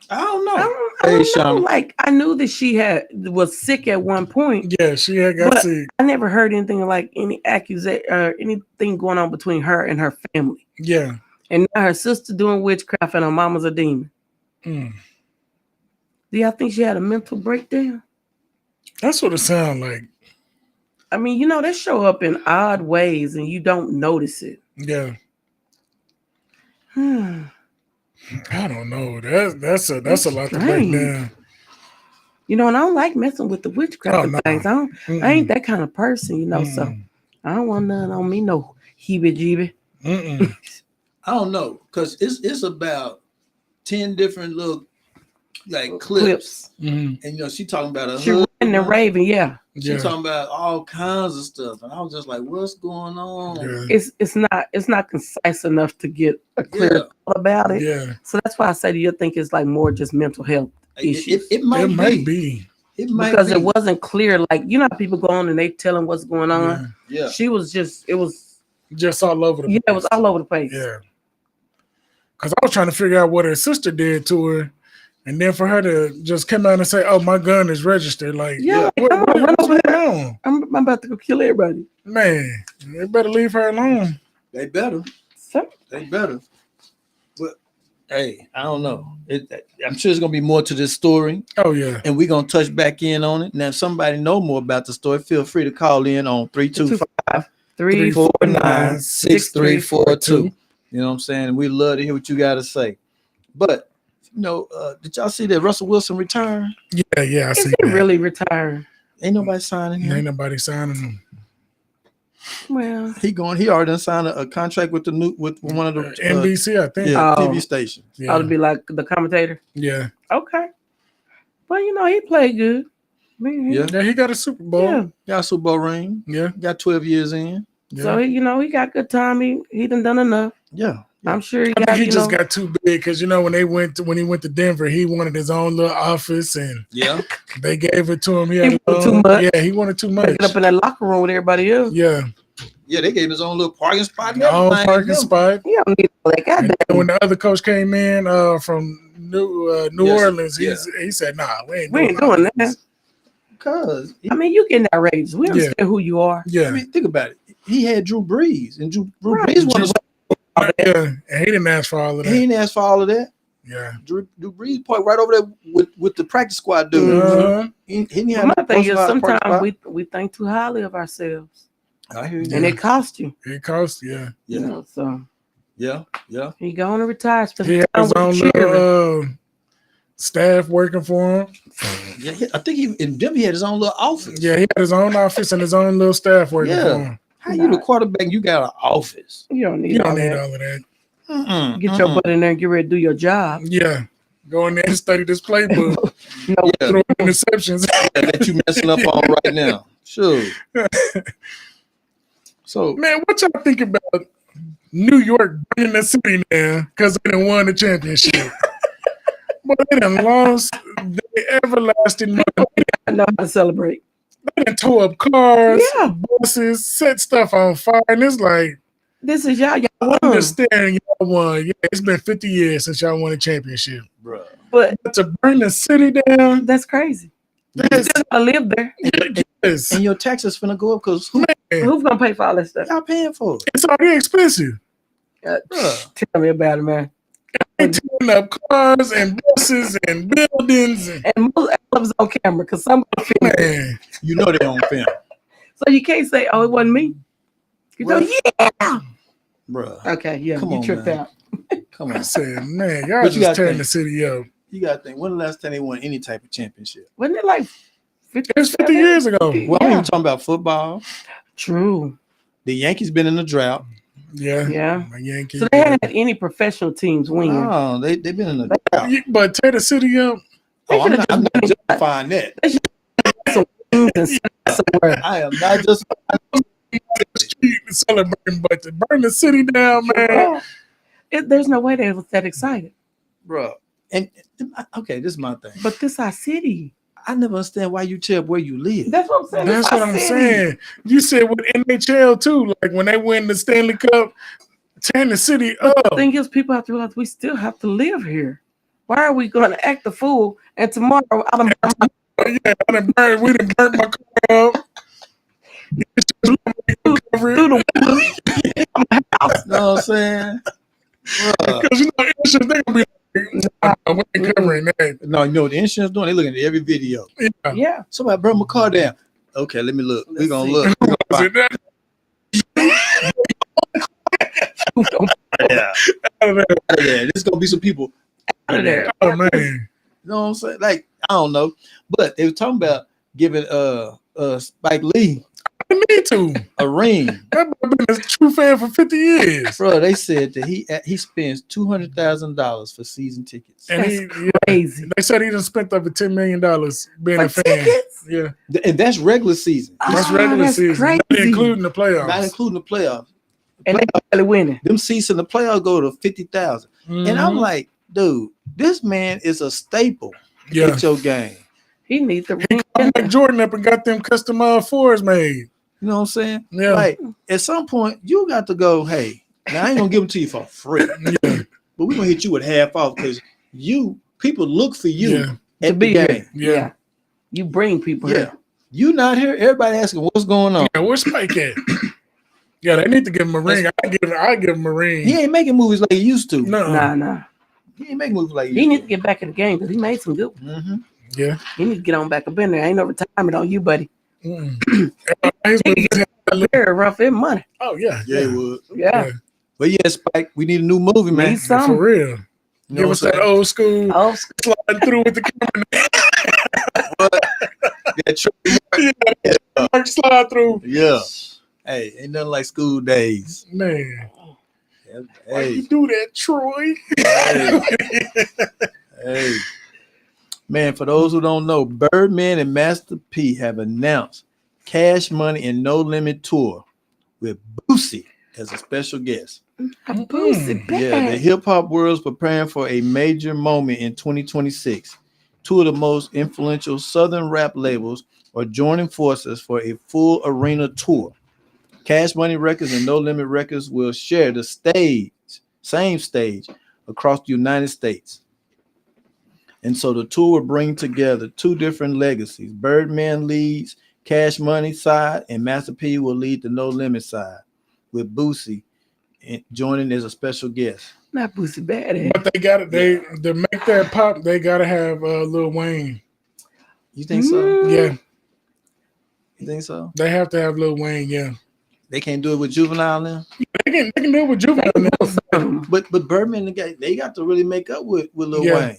don't know. I don't know. Like, I knew that she was sick at one point. Yeah, she had got sick. I never heard anything like any accusation or anything going on between her and her family. Yeah. And now her sister doing witchcraft and her mama's a demon. Do y'all think she had a mental breakdown? That's what it sounds like. I mean, they show up in odd ways and you don't notice it. Yeah. I don't know. That's a lot to break down. And I don't like messing with the witchcraft things. I ain't that kind of person, so I don't want none on me, no heebie-jeebie. I don't know, because it's about 10 different little clips. And she talking about she ran and raving, She talking about all kinds of stuff, and I was just like, "What's going on?" Yeah. It's not concise enough to get a clear thought about it. Yeah. So that's why I say, do you think it's like more just mental health issues? It might be. It might because be. It wasn't clear. Like, how people go on and they tell them what's going on. Yeah. She was it was just all over the place. Yeah, it was all over the place. Yeah. Because I was trying to figure out what her sister did to her. And then for her to just come out and say, "Oh, my gun is registered," what's going on? I'm about to go kill everybody. Man, they better leave her alone. They better. They better. But hey, I don't know. I'm sure there's gonna be more to this story. Oh yeah. And we're gonna touch back in on it. Now, if somebody know more about the story, feel free to call in on 325-349-6342. You know what I'm saying? We love to hear what you got to say. But did y'all see that Russell Wilson returned? Yeah, I see. He really retired? Ain't nobody signing him. Ain't nobody signing him. Well, he already signed a contract with one of the NBC, I think. TV stations. Yeah. To be like the commentator. Yeah. Okay. Well, he played good. Yeah, he got a Super Bowl. Yeah. Got a Super Bowl ring. Yeah. Got 12 years in. Yeah. So he got good time. He done enough. Yeah. I'm sure he just got too big because when he went to Denver, he wanted his own little office and they gave it to him. He wanted too much. Yeah, he wanted too much. Pick it up in that locker room with everybody else. Yeah. Yeah, they gave him his own little parking spot. Spot. You don't need all that. And when the other coach came in from New Orleans, he said, "Nah, we ain't doing that." Because you getting outrageous. We understand who you are. Yeah. Think about it. He had Drew Brees, and Drew Brees was. Yeah, and he didn't ask for all of that. He didn't ask for all of that. Yeah. Drew Brees point right over there with the practice squad dude. He didn't have my thing is sometimes we think too highly of ourselves. I hear you. And it cost you. It cost, yeah. So yeah. He going to retire. He had his own little staff working for him. Yeah, I think in Denver he had his own little office. Yeah, he had his own office and his own little staff working for him. How you the quarterback? You got an office. You don't need all of that. Get your butt in there and get ready to do your job. Yeah. Go in there and study this playbook. Throw interceptions. That you messing up on right now. Sure. So man, what y'all think about New York bringing the city now because they done won the championship? But they done lost the everlasting money. I know how to celebrate. They done tore up cars, Yeah. buses, set stuff on fire, and it's like, This is y'all I won. understand y'all won. Yeah, it's been 50 years since y'all won a championship. bro. But To burn the city down, that's crazy. You that's, still gotta live there. yes. And your taxes finna go up because who Man, Who's gonna pay for all that stuff? y'all paying for it? it's already expensive. Bruh. Tell me about it, man. They tearing up cars and buses and buildings. And most of it's on camera because somebody filmed it. Man, You know they on film, So you can't say, "Oh, it wasn't me." You know, yeah. bruh. Okay, yeah, Come you on, tripped man. out. Come I on. said, man, y'all But you just gotta tearing think. the city up. You gotta think. When the last time they won any type of championship? Wasn't it like 50? It was 50 years ago. Well, I'm even talking about football. True. The Yankees been in the drought. Yeah. Yeah. My Yankees. So they hadn't had any professional teams win. No, they've been in the drought. But tear the city up. Oh, I'm should've not just justifying that. some wins and stuff somewhere. I am not just. Street and celebrating, but to burn the city down, man. There's no way they was that excited. Bro. And okay, this is my thing. But this our city. I never understand why you tell where you live. That's what I'm saying. That's It's what our I'm city. saying. You said with NHL too, like when they win the Stanley Cup, tearing the city up. The thing is, people have to realize we still have to live here. Why are we going to act the fool? And tomorrow, Yeah, we done burnt my car up. through the house. You know what I'm saying? Bruh. Because you know, insurance, they gonna be like, we ain't covering that. No, you know what the insurance doing? They looking at every video. Yeah. Somebody brought my car down. Okay, let me look. We're gonna see. look. We gonna Was find- it that? yeah. Out of there. Yeah, there's gonna be some people. Out of there. Oh man. You know what I'm saying? Like, I don't know. But they were talking about giving Spike Lee I need to. a ring. That boy been a true fan for 50 years. Bro, they said that he spends $200,000 for season tickets. And That's crazy. they said he done spent over $10 million being For a fan. tickets? Yeah. And that's regular season. That's regular that's season. crazy. Not including the playoffs. Not including the playoffs. And they barely winning. Them seats in the playoffs go to 50,000. And I'm like, dude, this man is a staple yeah. at your game. He needs the He ring. called Mike Jordan up and got them custom fours made. You know what I'm saying? Yeah. Like, at some point, you got to go, hey, now I ain't gonna give them to you for free, Yeah. but we're gonna hit you with half off because people look for you Yeah. at the game. Yeah. You bring people Yeah. here. You not here, everybody asking what's going on. Yeah, where's Spike at? Yeah, they need to give him a ring. I give him a ring. He ain't making movies like he used to. No. Nah. He ain't making movies like he He used needs to. to get back in the game because he made some good ones. Mm-hmm. Yeah. He needs to get on back up in there. Ain't no retirement on you, buddy. His movies have- Very rough in money. Oh yeah. Yeah, he would. Yeah. Yeah. But yeah, Spike, we need a new movie, man. Need some. For real. You know Give what I'm us that saying? old school Oh, sliding through with the camera. That Slide through. yeah. Hey, ain't nothing like school days. Man. Why Hey, you do that, Troy? hey. Man, for those who don't know, Birdman and Master P have announced Cash Money and No Limit tour with Boosie as a special guest. Boosie Yeah, the bad. hip hop world's preparing for a major moment in 2026. Two of the most influential Southern rap labels are joining forces for a full arena tour. Cash Money Records and No Limit Records will share the same stage across the United States. And so the tour will bring together two different legacies. Birdman leads Cash Money side, and Master P will lead the No Limit side, with Boosie joining as a special guest. Not Boosie bad. But they got it. They to make that pop, they gotta have Lil Wayne. You think so? Yeah, You think so? they have to have Lil Wayne. Yeah, They can't do it with Juvenile now. they can do it with Juvenile now. But Birdman, they got to really make up with Lil Yeah. Wayne.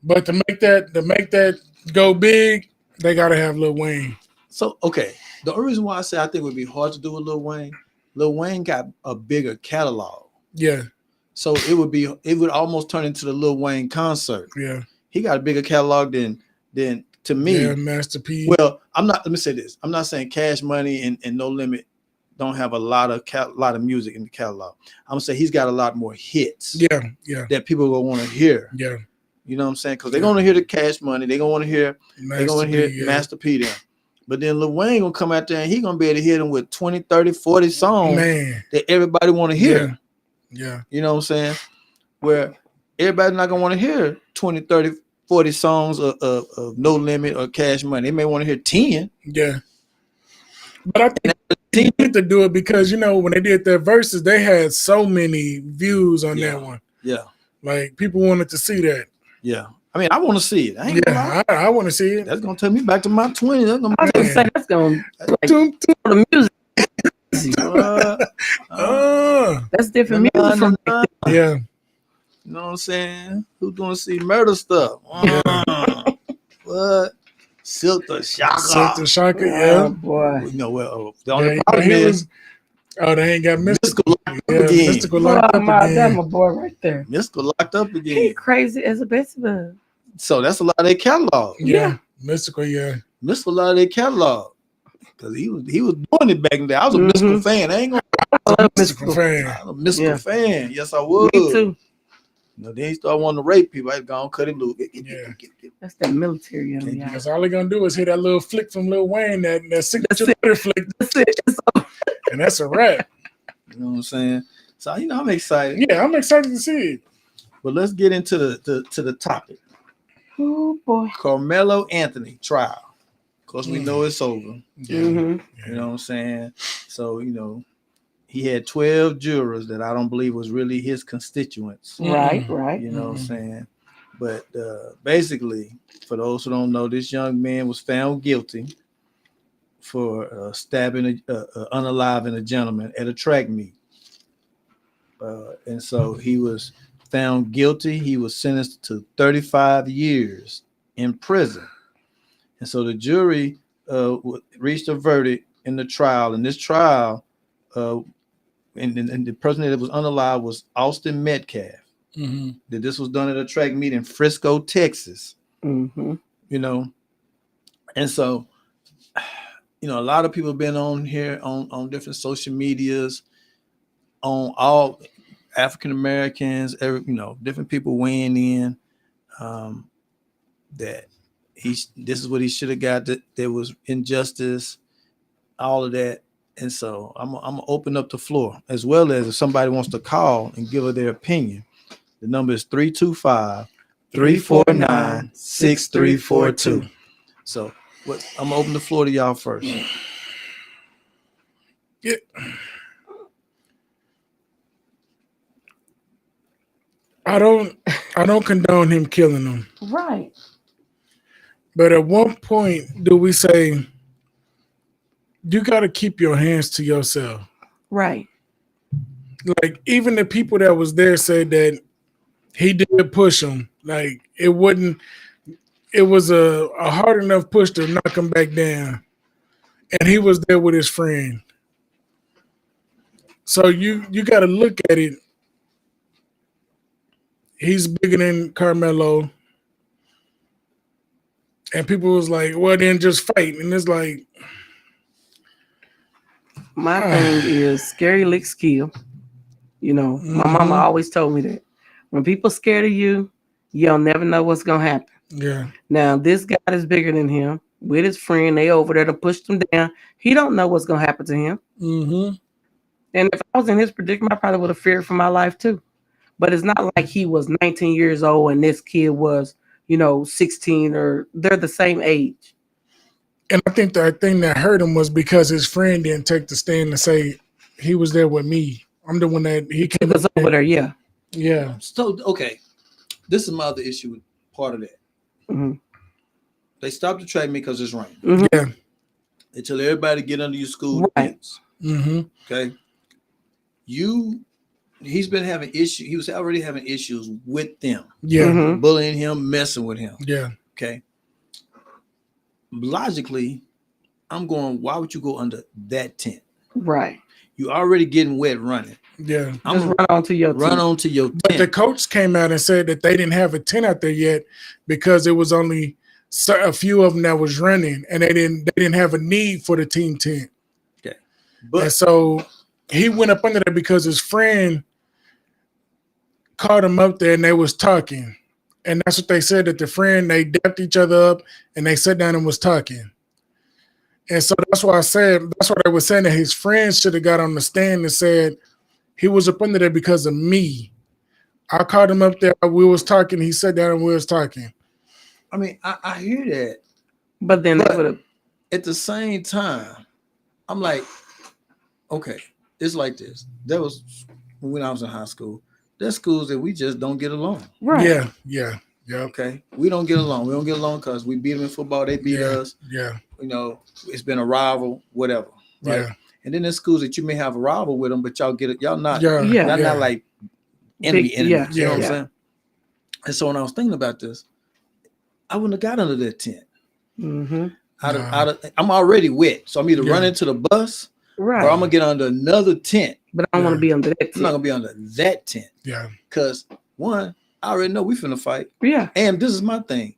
But to make that go big, they gotta have Lil Wayne. So okay, the only reason why I say I think it would be hard to do with Lil Wayne got a bigger catalog. Yeah, So it would almost turn into the Lil Wayne concert. yeah, He got a bigger catalog than to me. yeah. Master P. Well, let me say this. I'm not saying Cash Money and No Limit don't have a lot of music in the catalog. I'm gonna say he's got a lot more hits. Yeah. That people will want to hear. Yeah. You know what I'm saying? Because they're gonna hear the Cash Money. They're gonna want to hear. They're gonna hear Master P. Them. But then Lil Wayne gonna come out there and he gonna be able to hit them with 20, 30, 40 songs that everybody want to hear. Yeah. You know what I'm saying? Where everybody's not gonna want to hear 20, 30, 40 songs of No Limit or Cash Money. They may want to hear 10. Yeah. But I think they need to do it because, you know, when they did their verses, they had so many views on that one. Yeah. Like, people wanted to see that. Yeah. I mean, I want to see it. I want to see it. That's going to take me back to my 20s. I was going to say, that's going to the music. That's different music from yeah. You know what I'm saying? Who's going to see murder stuff? What? Silk the Shocker, yeah. Oh, boy. You know, well, the only problem is, they ain't got Mystical locked up again. Mystical locked up again. That's my boy right there. Mystical locked up again. He crazy as a Beelzebub. So that's a lot of their catalog. Yeah. Mystical, Mystical a lot of their catalog. Because he was doing it back in the day. I was a Mystical fan. I ain't gonna I'm a Mystical fan. I'm a Mystical fan. Yes, I was. Me too. You know, then he started wanting to rape people. I gone cut him loose. That's that military. Because all they're gonna do is hit that little flick from Lil Wayne, that signature flick. That's it. And that's a wrap. You know what I'm saying? So you know, I'm excited. Yeah, I'm excited to see it. But let's get into the topic. Oh boy. Carmelo Anthony trial. Of course, we know it's over. Yeah. You know what I'm saying? So, you know, he had 12 jurors that I don't believe was really his constituents. Right. You know what I'm saying? But basically, for those who don't know, this young man was found guilty for stabbing unaliving a gentleman at a track meet. And so he was found guilty. He was sentenced to 35 years in prison. And so the jury reached a verdict in the trial. In this trial, and the person that was unalive was Austin Metcalf. That this was done at a track meet in Frisco, Texas. You know, and so, you know, a lot of people have been on here on different social medias, on all African Americans, different people weighing in that this is what he should have got, that there was injustice, all of that. And so I'm gonna open up the floor, as well as if somebody wants to call and give her their opinion. The number is 325-349-6342. So I'm gonna open the floor to y'all first. Yeah. I don't condone him killing them. Right. But at one point, do we say you got to keep your hands to yourself? Right. Like, even the people that was there said that he did push him. Like, it was a hard enough push to knock him back down. And he was there with his friend. So you got to look at it. He's bigger than Carmelo. And people was like, well, then just fight. And it's like, my thing is scary licks kill. You know, my mama always told me that. When people scared of you, you'll never know what's going to happen. Yeah. Now, this guy is bigger than him. With his friend, they over there to push him down. He don't know what's going to happen to him. And if I was in his predicament, I probably would have feared for my life too. But it's not like he was 19 years old and this kid was, 16, or they're the same age. And I think the thing that hurt him was because his friend didn't take the stand and say, he was there with me. I'm the one that he was over there. Yeah. Yeah. So, okay. This is my other issue with part of that. They stopped the track meet because it's raining. Yeah. They tell everybody to get under your school tents. Okay. He's been having issues. He was already having issues with them. Yeah. Bullying him, messing with him. Yeah. Okay. Logically, I'm going, why would you go under that tent? Right. You already getting wet running. Yeah. Just run onto your tent. But the coach came out and said that they didn't have a tent out there yet because it was only a few of them that was running, and they didn't have a need for the team tent. Okay. And so he went up under there because his friend caught him up there and they was talking. And that's what they said, that the friend, they dapped each other up and they sat down and was talking. And so that's why they were saying that his friends should have got on the stand and said he was up under there because of me. I caught him up there. We was talking. He sat down and we was talking. I mean, I hear that. But then they would have. At the same time, I'm like, okay, it's like this. That was when I was in high school. There's schools that we just don't get along. Right. Yeah. Okay. We don't get along. We don't get along because we beat them in football. They beat us. Yeah. You know, it's been a rival, whatever. Right. Yeah. And then there's schools that you may have a rival with them, but y'all get it. Y'all not. Y'all not like enemy. You know what I'm saying? And so when I was thinking about this, I wouldn't have got under that tent. Mm-hmm. I'm already wet, so I'm either running to the bus, or I'm gonna get under another tent. But I don't want to be under that tent. I'm not gonna be under that tent. Yeah. Because one, I already know we finna fight. Yeah. And this is my thing.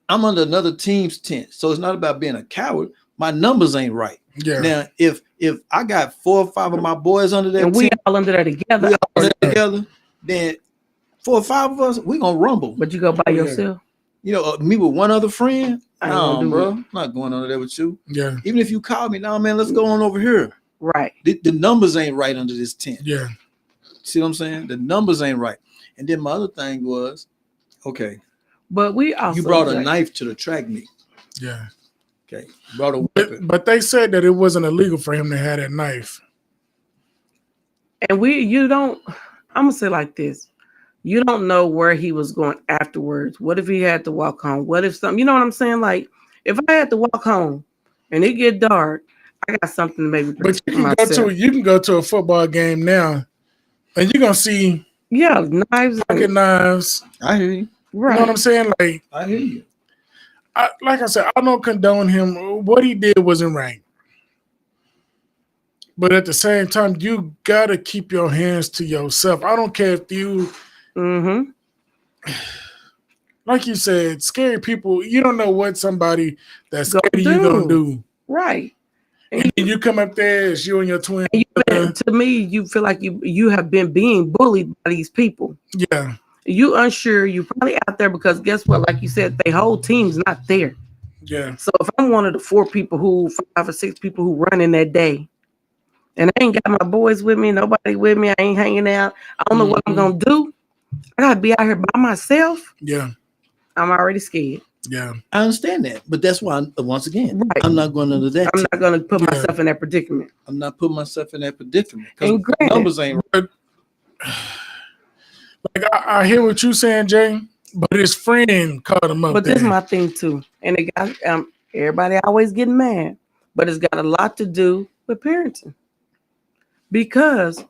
I'm under another team's tent, so it's not about being a coward. My numbers ain't right. Yeah. Now, if I got 4 or 5 of my boys under that and tent, we all under there together, then 4 or 5 of us, we gonna rumble. But you go by yourself. You know, me with one other friend. No, bro, I'm not going under there with you. Yeah. Even if you call me, no, man, let's go on over here. Right. The numbers ain't right under this tent. Yeah. See what I'm saying? The numbers ain't right. And then my other thing was, okay. But we also you brought a knife to the track meet. Yeah. Okay. You brought a weapon. But they said that it wasn't illegal for him to have that knife. And I'm gonna say like this. You don't know where he was going afterwards. What if he had to walk home? What if something, you know what I'm saying? Like, if I had to walk home and it get dark, I got something to maybe protect myself. You can go to a football game now and you're gonna see knives. Knives. I hear you. Right. You know what I'm saying? Like, I hear you. Like I said, I don't condone him. What he did wasn't right. But at the same time, you gotta keep your hands to yourself. I don't care if you like you said, scary people, you don't know what somebody that's scared of you gonna do. Right. And you come up there, it's you and your twin. To me, you feel like you have been being bullied by these people. Yeah. You unsure, you probably out there because guess what? Like you said, the whole team's not there. Yeah. So if I'm one of the 5 or 6 people who run in that day, and I ain't got my boys with me, nobody with me, I ain't hanging out, I don't know what I'm gonna do. I gotta be out here by myself. Yeah. I'm already scared. Yeah. I understand that. But that's why, once again, I'm not going under that. I'm not gonna put myself in that predicament. I'm not putting myself in that predicament. Because the numbers ain't right. Like I hear what you're saying, Jay, but his friend caught him up. But this is my thing too. And it got everybody always getting mad, but it's got a lot to do with parenting. Because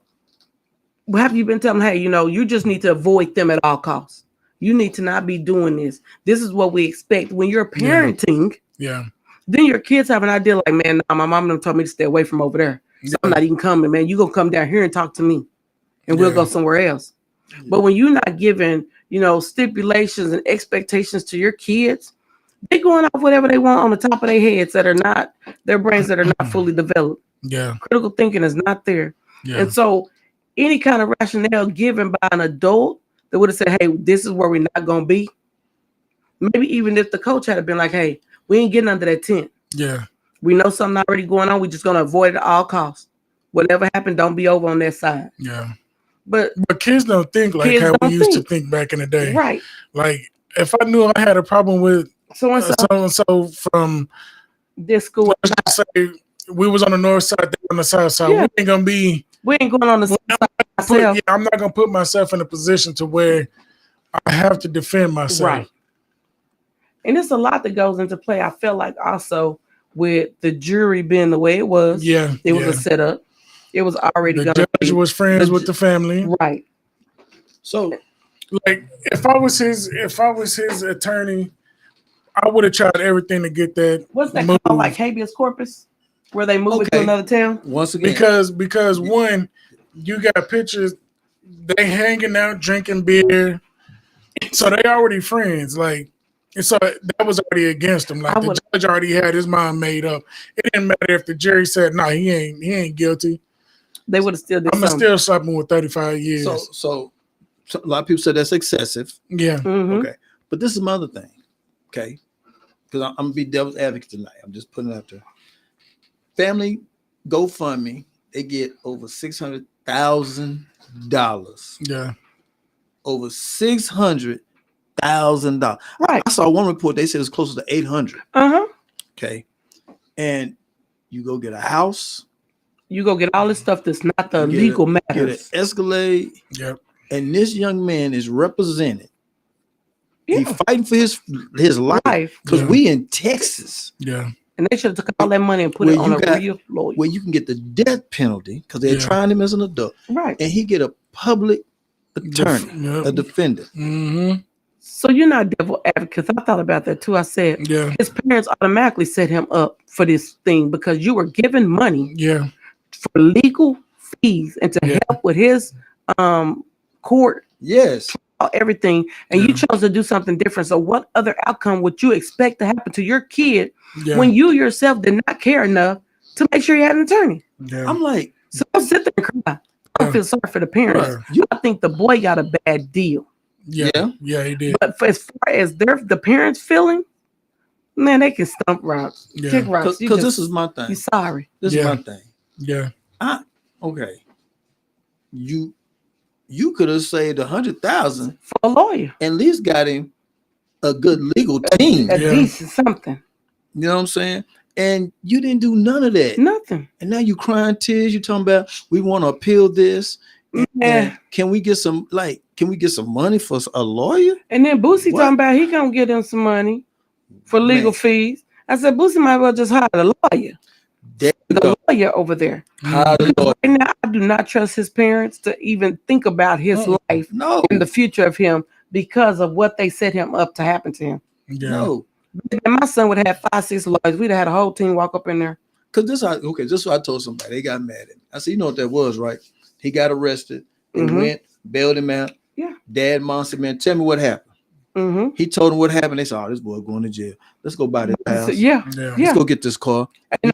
have you been telling them, hey, you just need to avoid them at all costs. You need to not be doing this. This is what we expect. When you're parenting, then your kids have an idea like, man, my mom done told me to stay away from over there. So I'm not even coming, man. You're going to come down here and talk to me and we'll go somewhere else. But when you're not giving, stipulations and expectations to your kids, they're going off whatever they want on the top of their heads that are not, their brains that are not fully developed. Yeah. Critical thinking is not there. Yeah. And so any kind of rationale given by an adult that would have said, hey, this is where we're not going to be. Maybe even if the coach had been like, hey, we ain't getting under that tent. Yeah. We know something already going on. We're just going to avoid it at all costs. Whatever happened, don't be over on their side. Yeah. But kids don't think like how we used to think back in the day. Right. Like if I knew I had a problem with so-and-so from this school, let's just say we was on the north side, they on the south side. Yeah. We ain't going on the south side. I'm not going to put myself in a position to where I have to defend myself. Right. And it's a lot that goes into play. I felt like also with the jury being the way it was. Yeah. It was a setup. It was already the judge was friends with the family. Right. So like if I was his attorney, I would have tried everything to get that. What's that called? Like habeas corpus? Where they move it to another town? Once again. Because one, you got pictures, they hanging out, drinking beer. So they already friends. Like And so that was already against him. Like the judge already had his mind made up. It didn't matter if the jury said, "No, he ain't guilty." They would have still did. I'm gonna still slap him with 35 years. So a lot of people said that's excessive. Yeah. Mm-hmm. Okay. But this is my other thing. Okay. Because I'm gonna be devil's advocate tonight. I'm just putting it out there. Family GoFundMe, they get over $600,000. Yeah. Over $600,000. Right. I saw one report. They said it's closer to 800. Okay. And you go get a house. You go get all this stuff that's not the legal matters. Get an Escalade. Yep. And this young man is represented. Yeah. He's fighting for his life. Because we in Texas. Yeah. And they should have took all that money and put it on a real lawyer. Where you can get the death penalty because they're trying him as an adult. Right. And he get a public attorney, a defendant. Mm-hmm. So you're not devil advocate. I thought about that too. I said his parents automatically set him up for this thing because you were given money for legal fees and to help with his court everything, and you chose to do something different. So what other outcome would you expect to happen to your kid when you yourself did not care enough to make sure you had an attorney? I'm like, so don't sit there and cry. I don't feel sorry for the parents. I think the boy got a bad deal. Yeah, he did. But as far as the parents feeling, man, they can stump rocks, kick rocks. Because this is my thing. You sorry. This is my thing. Yeah. Okay. You could have saved $100,000 for a lawyer. At least got him a good legal team. At least something. You know what I'm saying? And you didn't do none of that. Nothing. And now you crying tears. You talking about we want to appeal this. And can we get some money for a lawyer? And then Boosie talking about he gonna get him some money for legal fees. I said Boosie might well just hire a lawyer. The lawyer over there. Right now, I do not trust his parents to even think about his life and the future of him because of what they set him up to happen to him. Yeah. No. And my son would have 5-6 lawyers. We'd have had a whole team walk up in there. Because this is what I told somebody. They got mad at me. I said, you know what that was, right? He got arrested. They went, bailed him out. Yeah. Dad, mom said, man, tell me what happened. He told him what happened. They said, oh, this boy going to jail. Let's go buy this house. Let's go get this car. You know,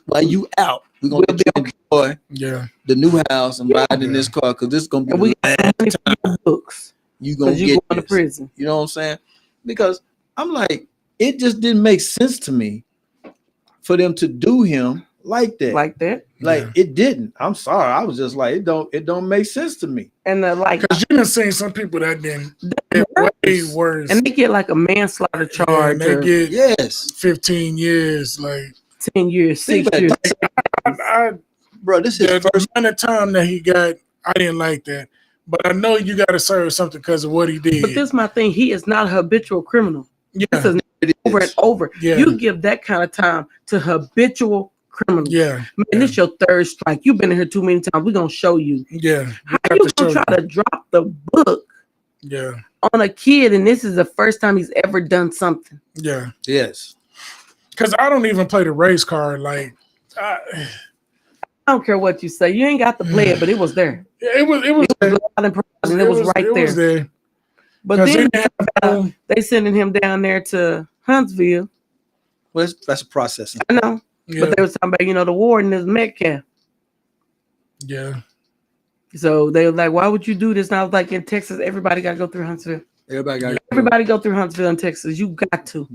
while you out, we're going to enjoy the new house and ride in this car because this is going to be the last time you're going to get to prison. You know what I'm saying? Because I'm like, it just didn't make sense to me for them to do him like that. It didn't. I'm sorry. I was just like, it don't make sense to me. And because you done seen some people that didn't way worse. And they get like a manslaughter charge. And they get 15 years, like 10 years, 6 years. Bro, this is the first amount of time that he got. I didn't like that. But I know you got to serve something because of what he did. But this is my thing. He is not a habitual criminal. Yeah. This is over and over. Yeah. You give that kind of time to habitual criminals. Yeah. Man, this your third strike. You've been in here too many times. We're going to show you. Yeah. How you going to try to drop the book on a kid and this is the first time he's ever done something? Yeah. Yes. Because I don't even play the race card. Like, I don't care what you say. You ain't got to play it, but it was there. It was and it was right there. Was there. But then they sending him down there to Huntsville. Well, that's a process. I know. Yeah. But they was talking about, the warden is Metcalf. Yeah. So they were like, why would you do this? And I was like, in Texas, everybody got to go through Huntsville. Everybody go through Huntsville in Texas. You got to.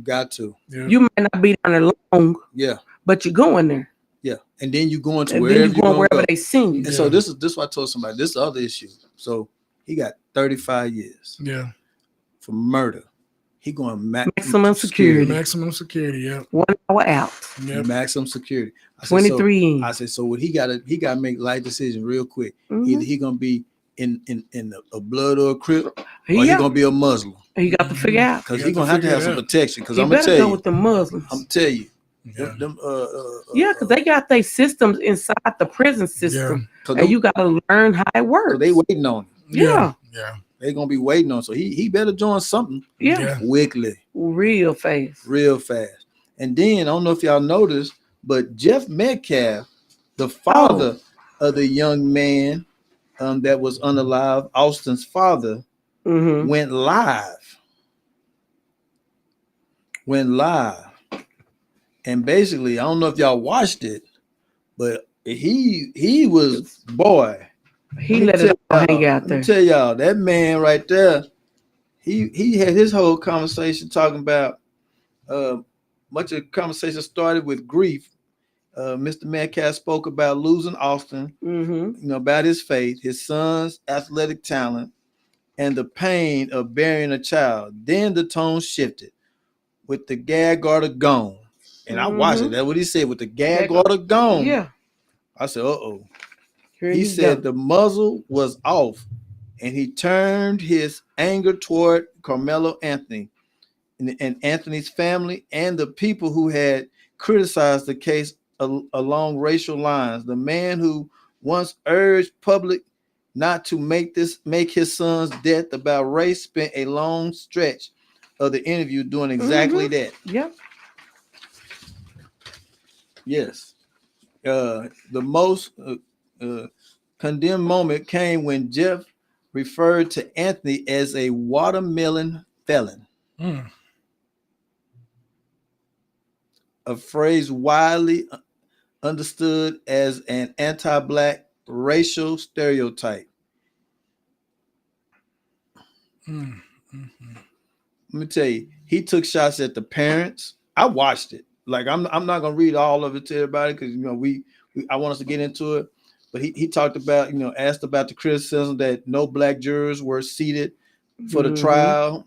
Yeah. You might not be down there long. Yeah. But you're going there. Yeah. And then you're going to wherever they send you. And so this is what I told somebody. This is the other issue. So he got 35 years. Yeah. For murder. He going maximum security. Maximum security, yeah. 1 hour out. Yep. Maximum security. 23 I said, so what he gotta make life decision real quick. Either he gonna be in a blood or a crip, or he gonna be a Muslim. He got to figure out. Because he's gonna have to have some protection. Because I'm gonna tell you with the Muslims. I'm gonna tell you. Because they got their systems inside the prison system. And you gotta learn how it works. So they waiting on him. Yeah. They're gonna be waiting on. So he better join something quickly. Real fast. And then I don't know if y'all noticed, but Jeff Metcalf, the father of the young man that was unalive, Austin's father, went live went live, and basically, I don't know if y'all watched it, but he was boy. He let it all hang out there. Let me tell y'all, that man right there, he had his whole conversation talking about much of the conversation started with grief. Mr. Metcalf spoke about losing Austin, about his faith, his son's athletic talent, and the pain of burying a child. Then the tone shifted with the gag order gone. And I watched it. That's what he said, with the gag order gone. Yeah. I said, uh-oh. He said the muzzle was off, and he turned his anger toward Carmelo Anthony and Anthony's family and the people who had criticized the case along racial lines. The man who once urged public not to make his son's death about race spent a long stretch of the interview doing exactly that. Yep. Yes. The most condemned moment came when Jeff referred to Anthony as a watermelon felon. A phrase widely understood as an anti-black racial stereotype. Let me tell you, he took shots at the parents. I watched it. Like I'm not gonna read all of it to everybody because I want us to get into it. But he talked about, asked about the criticism that no black jurors were seated for the trial.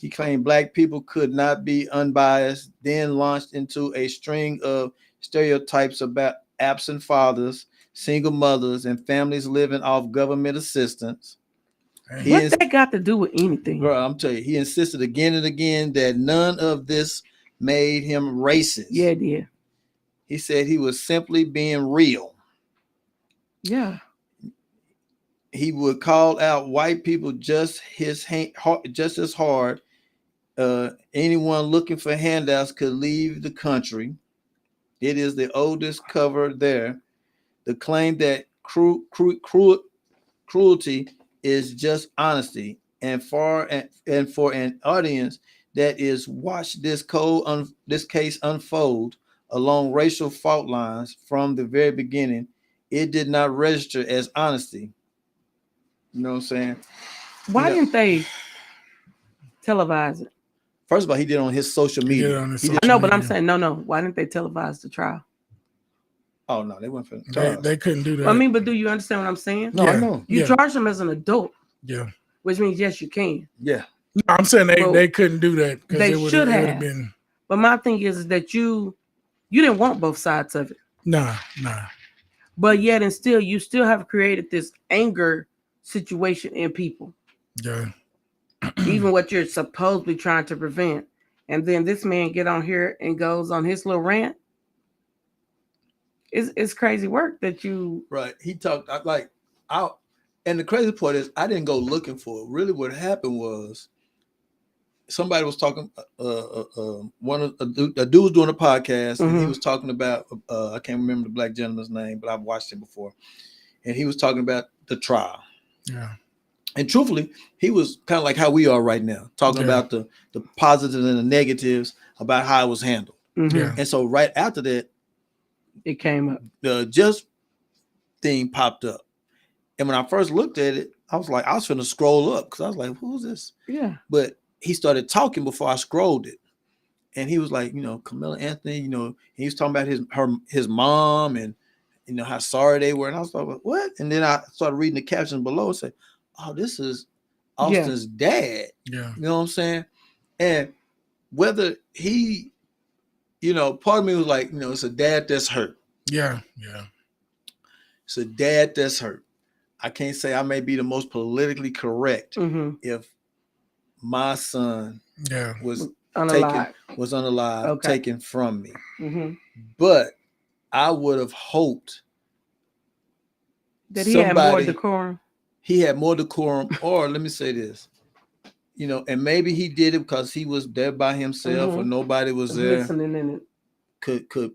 He claimed black people could not be unbiased, then launched into a string of stereotypes about absent fathers, single mothers, and families living off government assistance. What that got to do with anything? Bro, I'm telling you, he insisted again and again that none of this made him racist. Yeah, it did. He said he was simply being real. Yeah. He would call out white people just as hard. Anyone looking for handouts could leave the country. It is the oldest cover there. The claim that cruelty is just honesty, and for an audience that is watched this case unfold along racial fault lines from the very beginning, it did not register as honesty. You know what I'm saying? Why didn't they televise it? First of all, he did it on his social media. I know, but I'm saying no. Why didn't they televise the trial? Oh no, they went for they couldn't do that. But do you understand what I'm saying? No, I know. You charge them as an adult. Yeah. Which means yes, you can. Yeah. No, I'm saying they couldn't do that because they should have been. But my thing is that you didn't want both sides of it. Nah. But yet and still, you still have created this anger situation in people. Yeah. Even what you're supposedly trying to prevent. And then this man get on here and goes on his little rant. It's crazy work that you... Right. He talked and the crazy part is I didn't go looking for it. Really what happened was somebody was talking, a dude was doing a podcast and he was talking about, I can't remember the black gentleman's name, but I've watched it before. And he was talking about the trial. Yeah. And truthfully, he was kind of like how we are right now, talking about the positives and the negatives about how it was handled. Yeah. And so right after that, it came up. The just thing popped up. And when I first looked at it, I was finna scroll up because I was like, who's this? Yeah. But he started talking before I scrolled it. And he was like, Carmelo Anthony, he was talking about his mom and, how sorry they were. And I was like, what? And then I started reading the captions below and said, oh, this is Austin's dad. Yeah. You know what I'm saying? And whether he, part of me was like, it's a dad that's hurt. Yeah. Yeah. It's a dad that's hurt. I can't say I may be the most politically correct if my son was unalive, taken from me. But I would have hoped that he had more decorum. He had more decorum, or let me say this, and maybe he did it because he was there by himself or nobody was there. Listening in it. Could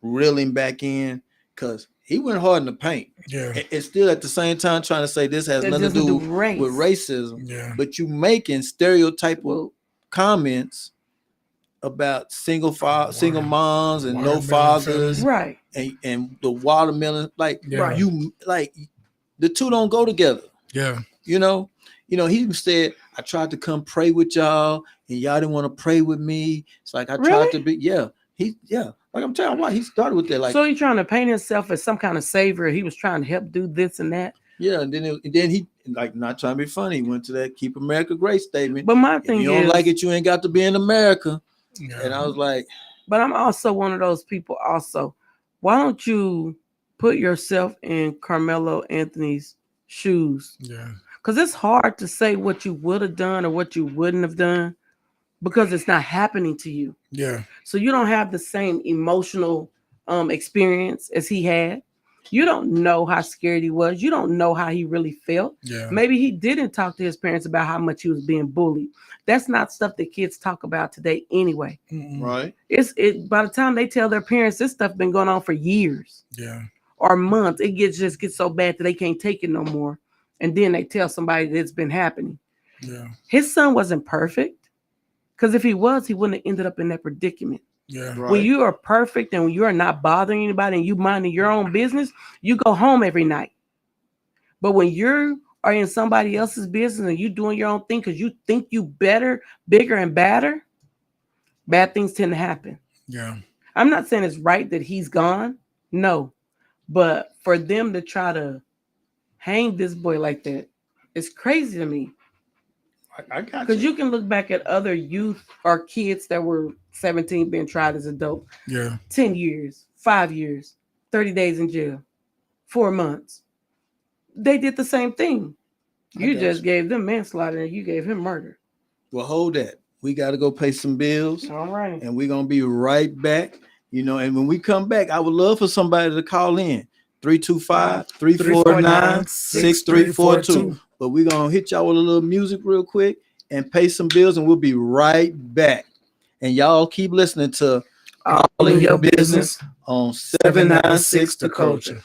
reel him back in because he went hard in the paint. Yeah. It's still at the same time trying to say this has nothing to do with racism. Yeah. But you making stereotypical comments about single moms and no Watermelon fathers, Right. and the watermelon, like Yeah. you like the two don't go together. Yeah. You know, he said, I tried to come pray with y'all and y'all didn't want to pray with me. It's like I tried to be, like I'm telling you why he started with that. Like, so he's trying to paint himself as some kind of savior. He was trying to help do this and that. Yeah, and then he, like, not trying to be funny, he went to that "Keep America Great" statement. But my if thing you don't is, like it, you ain't got to be in America. Yeah. And I was like, but I'm also one of those people. Also, why don't you put yourself in Carmelo Anthony's shoes? Yeah. Because it's hard to say what you would have done or what you wouldn't have done because it's not happening to you. Yeah. So you don't have the same emotional experience as he had. You don't know how scared he was. You don't know how he really felt. Yeah. Maybe he didn't talk to his parents about how much he was being bullied. That's not stuff that kids talk about today anyway. right. It's by the time they tell their parents, this stuff been going on for years. Yeah. Or months. It just gets so bad that they can't take it no more. And then they tell somebody that it's been happening. Yeah. His son wasn't perfect. Because if he was, he wouldn't have ended up in that predicament. Yeah. Right. When you are perfect and when you are not bothering anybody and you minding your own business, you go home every night. But when you are in somebody else's business and you doing your own thing because you think you better, bigger, and badder, bad things tend to happen. Yeah. I'm not saying it's right that he's gone. No. But for them to try to hang this boy like that, it's crazy to me. I got Because you. you can look back at other youth or kids that were 17 being tried as adult. Yeah. 10 years, 5 years, 30 days in jail, 4 months. They did the same thing. You just gave them manslaughter and you gave him murder. Well, hold that. We got to go pay some bills. All right. And we're going to be right back. And when we come back, I would love for somebody to call in 325-349-6342. But we're going to hit y'all with a little music real quick and pay some bills, and we'll be right back. And y'all keep listening to All in Your Business on 796 The Culture.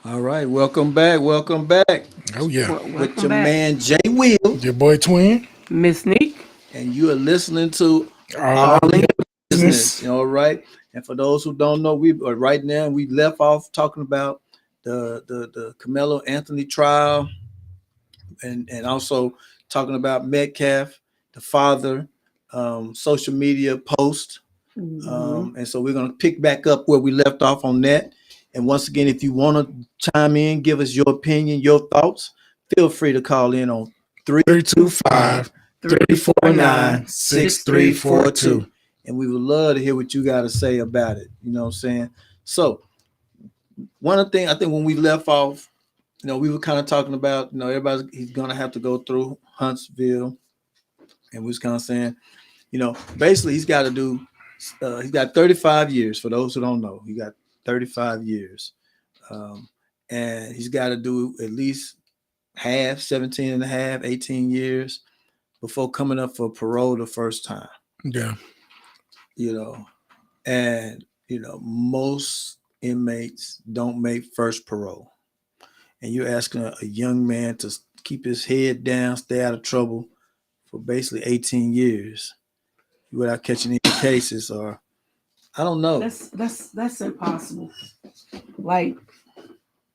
All right, welcome back. Welcome back. Oh yeah. With your man Jay Will, Your boy Twin. Miss Neek, and you are listening to All in in Business. All right. And for those who don't know, we are right now we left off talking about the Carmelo Anthony trial, and also talking about Metcalf, the father, social media post. And so we're going to pick back up where we left off on that. And once again, if you want to chime in, give us your opinion, your thoughts, feel free to call in on 325 349 6342. And we would love to hear what you got to say about it. You know what I'm saying? So, one of the things I think when we left off, we were kind of talking about, he's going to have to go through Huntsville. And we was kind of saying, basically he's got to do, he's got 35 years. For those who don't know, he got 35 years. And he's got to do at least half, 17 and a half, 18 years before coming up for parole the first time. Yeah. And most inmates don't make first parole. And you're asking a young man to keep his head down, stay out of trouble for basically 18 years without catching any cases, or I don't know. That's impossible. Like,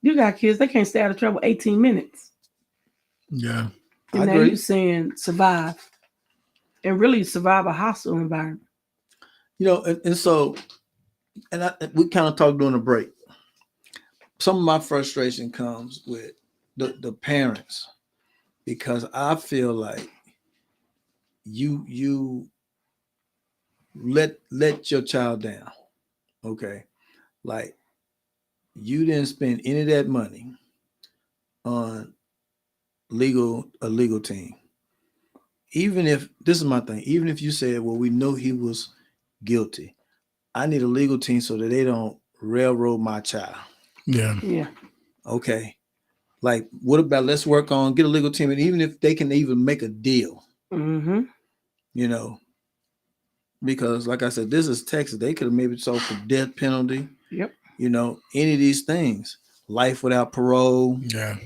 you got kids, they can't stay out of trouble 18 minutes. Yeah. And now you're saying survive. And really survive a hostile environment. And so we kind of talked during the break. Some of my frustration comes with the parents, because I feel like you let your child down. Okay. Like, you didn't spend any of that money on a legal team. Even if, this is my thing, even if you said, well, we know he was guilty, I need a legal team so that they don't railroad my child. Yeah. Yeah. Okay. Like, what about, let's work on, get a legal team, and even if they can even make a deal, because like I said, this is Texas. They could have maybe sold for death penalty. Yep. Any of these things, life without parole. Yeah.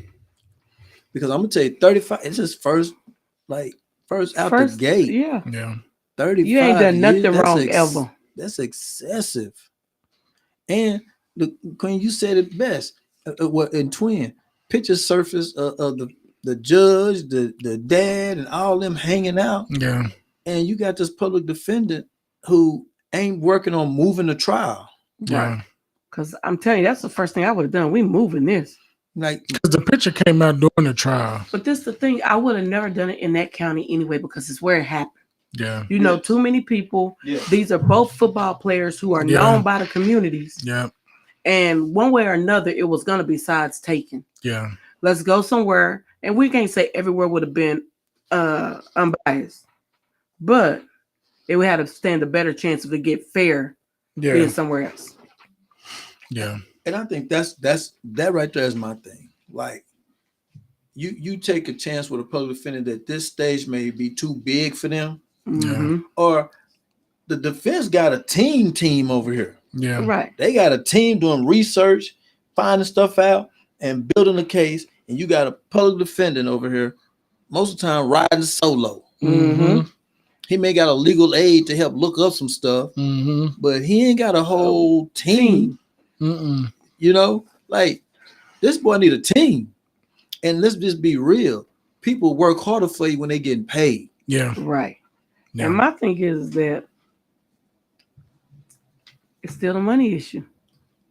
Because I'm gonna tell you, 35. It's his first out the gate. Yeah. Yeah. 35. You ain't done nothing years, wrong ever. That's excessive. And the Queen, you said it best. In Twin, pictures surface of the judge, the dad, and all them hanging out. Yeah. And you got this public defendant who ain't working on moving the trial. Yeah. Right. Because I'm telling you, that's the first thing I would have done. We moving this. Like, because the picture came out during the trial. But this is the thing. I would have never done it in that county anyway, because it's where it happened. Yeah. Too many people. Yeah. These are both football players who are known by the communities. Yeah. And one way or another, it was going to be sides taken. Yeah. Let's go somewhere. And we can't say everywhere would have been unbiased. But it would have to stand a better chance of it get fair being somewhere else. Yeah. And I think that right there is my thing. Like, you take a chance with a public defender that this stage may be too big for them. Mm-hmm. Or the defense got a team over here. Yeah. Right. They got a team doing research, finding stuff out, and building a case. And you got a public defendant over here, most of the time riding solo. Mm-hmm. He may got a legal aid to help look up some stuff, but he ain't got a whole team. Like, this boy need a team. And let's just be real. People work harder for you when they getting paid. Yeah. Right. Yeah. And my thing is that it's still a money issue.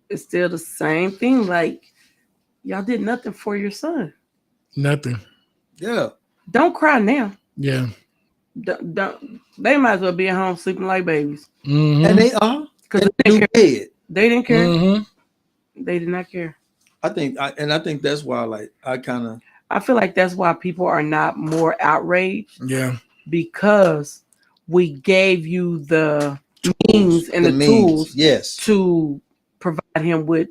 It's still the same thing. Like, y'all did nothing for your son. Nothing. Yeah. Don't cry now. Yeah. Don't, they might as well be at home sleeping like babies. And they are. Because they didn't care. They didn't care. They did not care. I think that's why, like, I feel like that's why people are not more outraged. Yeah. Because we gave you the means and the tools to provide him with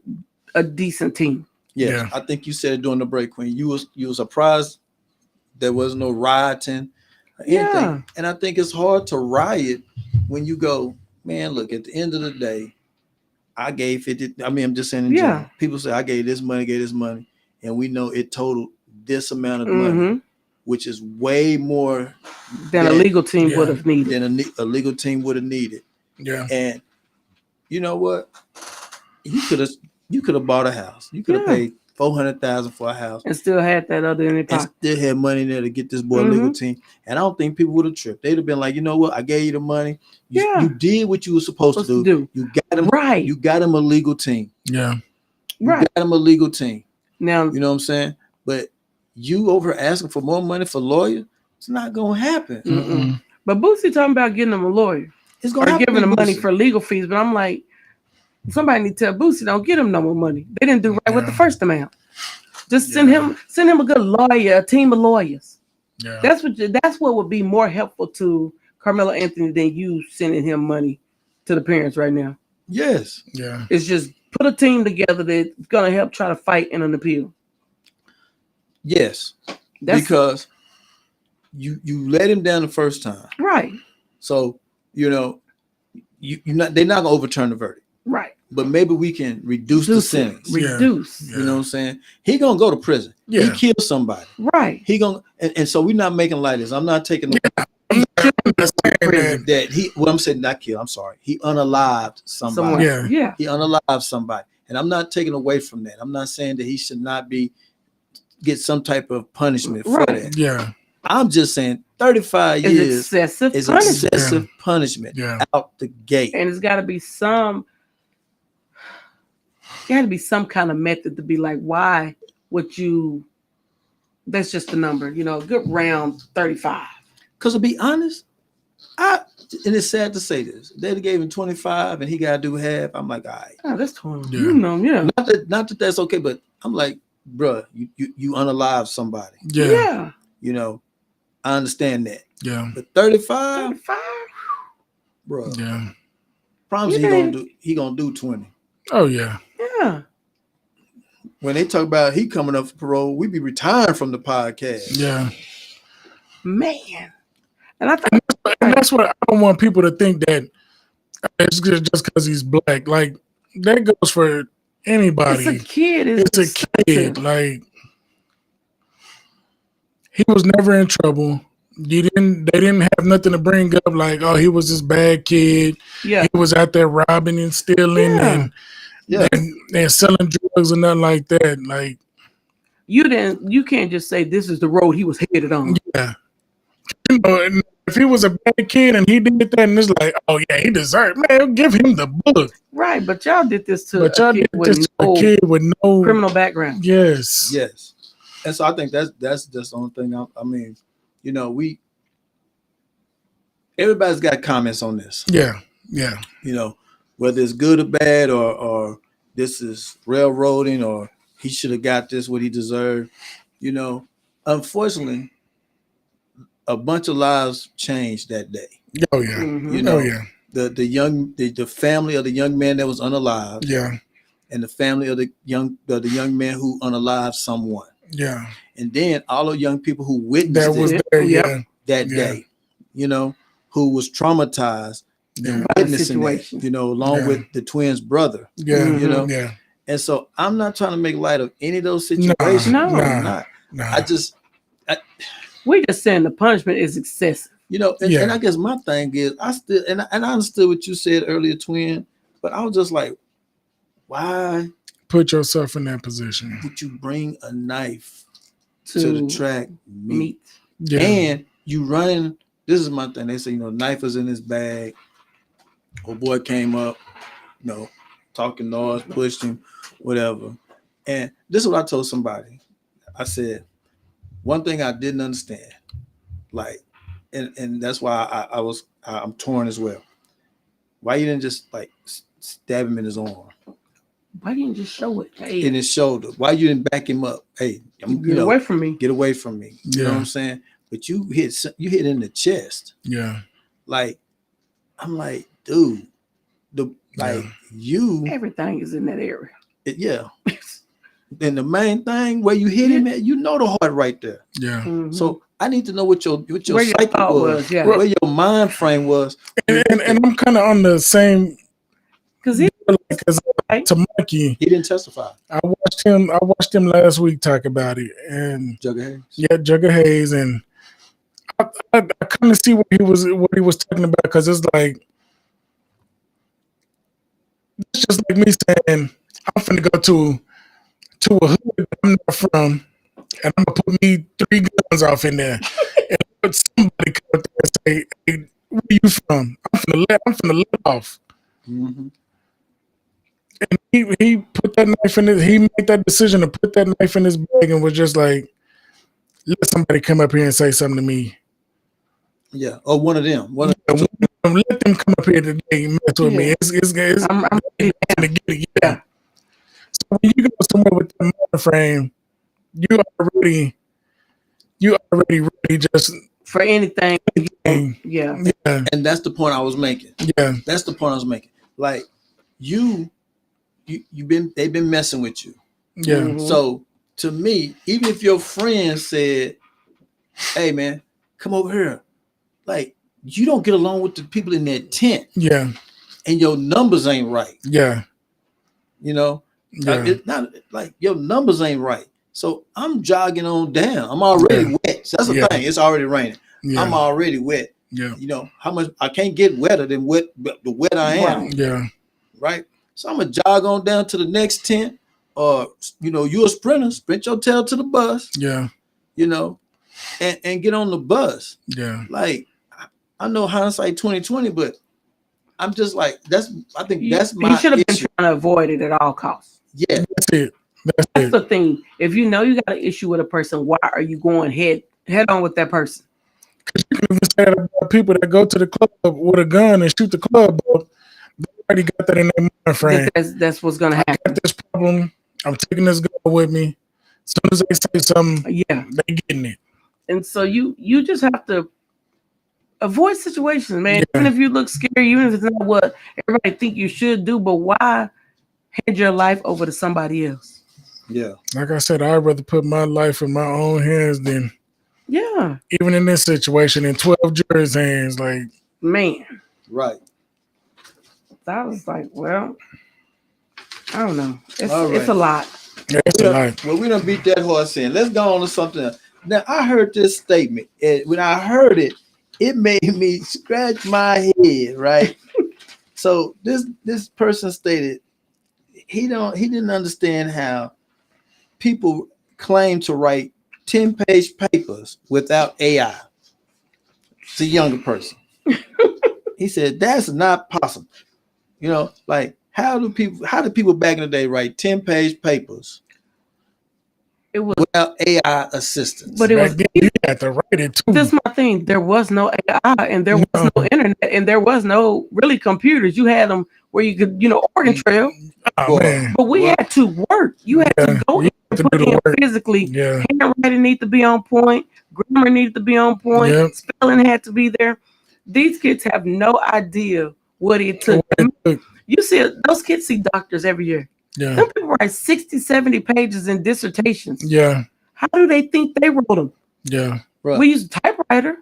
a decent team. Yes. Yeah. I think you said it during the break, Queen. You was surprised there was no rioting or anything. Yeah. And I think it's hard to riot when you go, man, look, at the end of the day, I gave 50. I mean, I'm just saying in general. People say I gave this money, and we know it totaled this amount of money, which is way more than a legal team would have needed. Than a legal team would have needed. Yeah. And you know what? You could have bought a house. You could have paid $400,000 for a house and still had that other in your pocket. And still had money in there to get this boy a legal team. And I don't think people would have tripped. They'd have been like, you know what? I gave you the money. You did what you were supposed to do. You got him right. You got him a legal team. Yeah. You got him a legal team. Now, you know what I'm saying? But you over asking for more money for lawyer, it's not gonna happen. Mm-mm. But Boosie talking about getting him a lawyer. It's gonna giving him money for legal fees. But I'm like, somebody need to tell Boosie don't get him no more money. They didn't do right with the first amount. Just send him a good lawyer, a team of lawyers. Yeah. That's what would be more helpful to Carmelo Anthony than you sending him money to the parents right now. Yes. Yeah. It's just put a team together that's gonna help try to fight in an appeal. Yes. Because you let him down the first time. Right. So, you know, they're not gonna overturn the verdict. Right. But maybe we can reduce the sentence. Reduce. You know what I'm saying? He gonna go to prison. Yeah. He killed somebody. Right. He gonna and so we're not making light of this. I'm not taking that he I'm saying not kill. I'm sorry. He unalived somebody. Yeah. He unalived somebody. And I'm not taking away from that. I'm not saying that he should not get some type of punishment for that. Yeah. I'm just saying 35 years is excessive punishment out the gate. And it's gotta be some kind of method to be like, why would you? That's just a number, you know, a good round 35. Because to be honest, and it's sad to say this, they gave him 25 and he got to do half. I'm like, all right. Oh, that's 20. Yeah. You know, yeah. Not that that's okay, but I'm like, bruh, you unalive somebody. Yeah. You know, I understand that. Yeah. But 35, bro. Yeah. Promise he gonna do 20. Oh yeah. Yeah. When they talk about he coming up for parole, we be retiring from the podcast. Yeah. Man. And that's what I don't want people to think that it's just because he's black. Like that goes for anybody. It's a kid. It's a kid. Like he was never in trouble. They didn't have nothing to bring up. Like, oh, he was this bad kid. Yeah. He was out there robbing and stealing and selling drugs and nothing like that. Like you can't just say this is the road he was headed on. Yeah. You know, if he was a bad kid and he did that, and it's like, oh yeah, he deserved, man, give him the book. Right, but y'all did this to a kid with no criminal background. Yes. Yes. And so I think that's just the only thing. I mean, you know, everybody's got comments on this. Yeah. Yeah. You know, whether it's good or bad, or this is railroading, or he should have got this what he deserved. You know, unfortunately, a bunch of lives changed that day. Oh yeah. Mm-hmm. You know, the family of the young man that was unalived. Yeah. And the family of the young man who unalived someone. Yeah. And then all the young people who witnessed that day, you know, who was traumatized and witnessing that, you know, along with the twins' brother. Yeah. You know. Yeah. And so I'm not trying to make light of any of those situations. No. I'm not. We just saying the punishment is excessive. You know, and I guess my thing is I understood what you said earlier, twin, but I was just like, why put yourself in that position? Would you bring a knife to the track meet? Yeah. And you running, this is my thing. They say, you know, knife was in his bag. Old boy came up, you know, talking noise, pushed him, whatever. And this is what I told somebody. I said, one thing I didn't understand, like, and that's why I'm torn as well. Why you didn't just like stab him in his arm? Why didn't you just show it? Hey. In his shoulder. Why you didn't back him up? Hey, get away from me. Get away from me. You know what I'm saying? But you hit in the chest. Yeah. Like, I'm like, dude, everything is in that area. Yeah. And the main thing where you hit him at, you know the heart right there. Yeah. Mm-hmm. So I need to know what your psyche was, where your mind frame was. And I'm kind of on the same. Because he Like, to Mikey, he didn't testify. I watched him last week talk about it, and Jugga Hayes. Yeah, Jugga Hayes, and I kind of see what he was talking about, because it's like, it's just like me saying I'm finna go to a hood that I'm not from, and I'm gonna put me 3 guns off in there, and let somebody come up there and say, "Hey, where you from?" I'm finna let off. Mm-hmm. And he put that knife in his. He made that decision to put that knife in his bag, and was just like, let somebody come up here and say something to me. Yeah, or one of them. Let them come up here today and mess with me. I'm ready to get it. Yeah. So when you go somewhere with that mind frame, you already ready just for anything. Yeah. And that's the point I was making. Yeah. That's the point I was making. Like they've been messing with you. Yeah. Mm-hmm. So to me, even if your friend said, "Hey man, come over here," like, you don't get along with the people in that tent. Yeah. And your numbers ain't right. Yeah. You know? Yeah. It's not like your numbers ain't right. So I'm jogging on down. I'm already wet. So that's the thing. It's already raining. Yeah. I'm already wet. Yeah. You know how much I can't get wetter than the wet I am. Right. Yeah. Right. So I'm gonna jog on down to the next tent, or you're a sprinter. Sprint your tail to the bus. Yeah. And get on the bus. Yeah. Like, I know hindsight 2020, but I'm just like, I think that's my You should have been issue. trying to avoid it at all costs. Yeah. That's it. That's the thing. If you know you got an issue with a person, why are you going head on with that person? Because you can even say that about people that go to the club with a gun and shoot the club up. They already got that in their mind frame. That's what's gonna happen. I got this problem. I'm taking this gun with me. As soon as they say something, they getting it. And so you just have to avoid situations, man. Even if you look scary, even if it's not what everybody think you should do, but why hand your life over to somebody else? Yeah. Like I said, I'd rather put my life in my own hands than even in this situation in 12 jurors' hands. Like, man. Right. I was like, well, I don't know. It's a lot. Yeah, it's a lot. Well, we done beat that horse in. Let's go on to something else. Now, I heard this statement, and when I heard it, it made me scratch my head, right? So this person stated he didn't understand how people claim to write 10-page papers without AI. It's a younger person. He said that's not possible. Like, how did people back in the day write 10-page papers? It was without AI assistance. But it was you had to write it too. That's my thing. There was no AI, and there was no internet, and there was no really computers. You had them where you could, Oregon Trail. Oh, man. But we had to work. You had to go and put in physically. Yeah. Handwriting needed to be on point. Grammar needed to be on point. Yep. Spelling had to be there. These kids have no idea what it took. You see, those kids see doctors every year. Yeah. Them people write 60, 70 pages in dissertations. Yeah. How do they think they wrote them? Yeah. Right. We used a typewriter.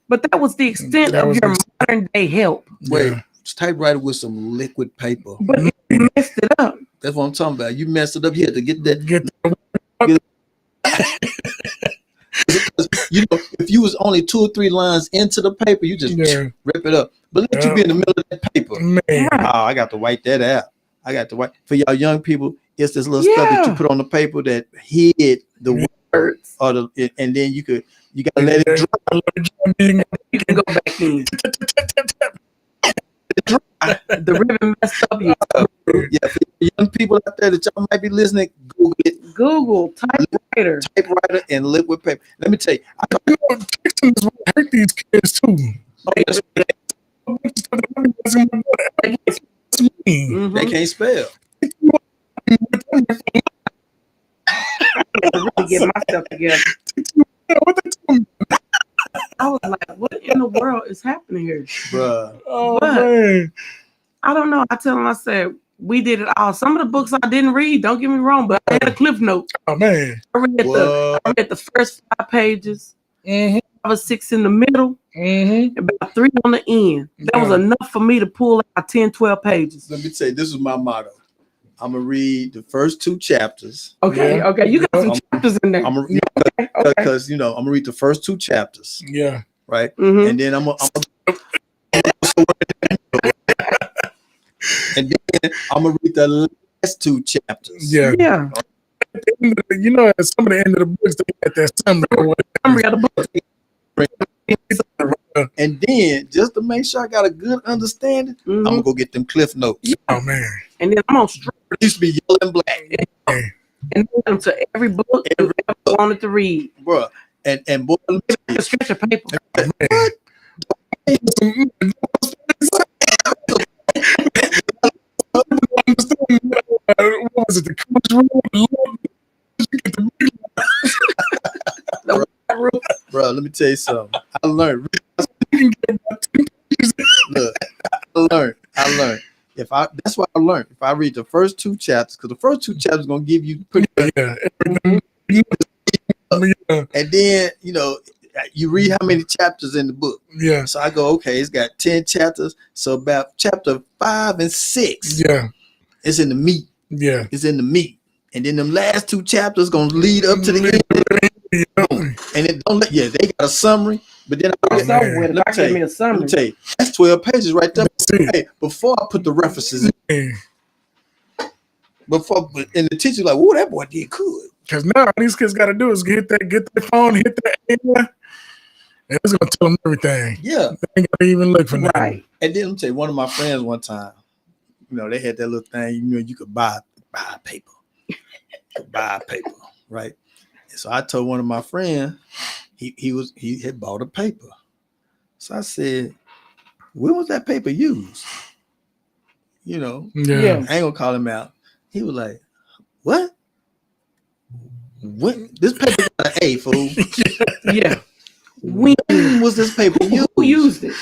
But that was the extent of your modern day help. Wait, typewriter with some liquid paper. But you messed it up. That's what I'm talking about. You messed it up. You had to get that. If you was only 2 or 3 lines into the paper, you just rip it up. But let you be in the middle of that paper. Man. Oh, I got to wipe that out. For y'all young people, it's this little stuff that you put on the paper that hid the words, and then you gotta let it dry. You can go back in. The ribbon messed up. Yeah, for young people out there that y'all might be listening, Google it. Google typewriter and liquid paper. Let me tell you, texting is what hurt these kids too. They can't spell. I really get myself together. I was like, what in the world is happening here? Bruh. Oh, man. I don't know. I tell them, I said, we did it all. Some of the books I didn't read, don't get me wrong, but I had a cliff note. Oh, man. I read the first 5 pages. 5 or 6 in the middle. about 3 on the end. That was enough for me to pull out 10, 12 pages. Let me tell you, this is my motto. I'm gonna read the first 2 chapters. Okay, you got some chapters in there. Because I'm gonna read the first 2 chapters. Yeah. Right. And then I'm gonna read the last 2 chapters. Yeah. You know, at some of the end of the books, they got that summary of the book. And then, just to make sure I got a good understanding, I'm gonna go get them cliff notes. Oh man! And then I'm on straight. It used to be yellow and black. And then to every book you ever wanted to read, bro. And boy, a stretch of paper. What was it? The coach rule? Bro, let me tell you something. I learned. Look, I learned. That's what I learned. If I read the first 2 chapters, because the first 2 chapters gonna give you pretty and then you read how many chapters in the book. Yeah. So I go, okay, it's got 10 chapters. So about chapter 5 and 6. Yeah. It's in the meat. Yeah. It's in the meat. And then them last 2 chapters gonna lead up to the end. And it don't they got a summary, but then let me tell you, that's 12 pages right there. Hey, before I put the references in, and the teacher like, "Whoa, that boy did good." Because now all these kids got to do is get their phone, hit that area, and it's gonna tell them everything. Yeah, they ain't gotta even look for nothing. Right. And then let me tell you, one of my friends one time, they had that little thing. You could buy paper, right? And so I told one of my friends, he had bought a paper. So I said, when was that paper used? I ain't gonna call him out. He was like, what? When this paper got an A, fool. Yeah. When was this paper used? Who used it?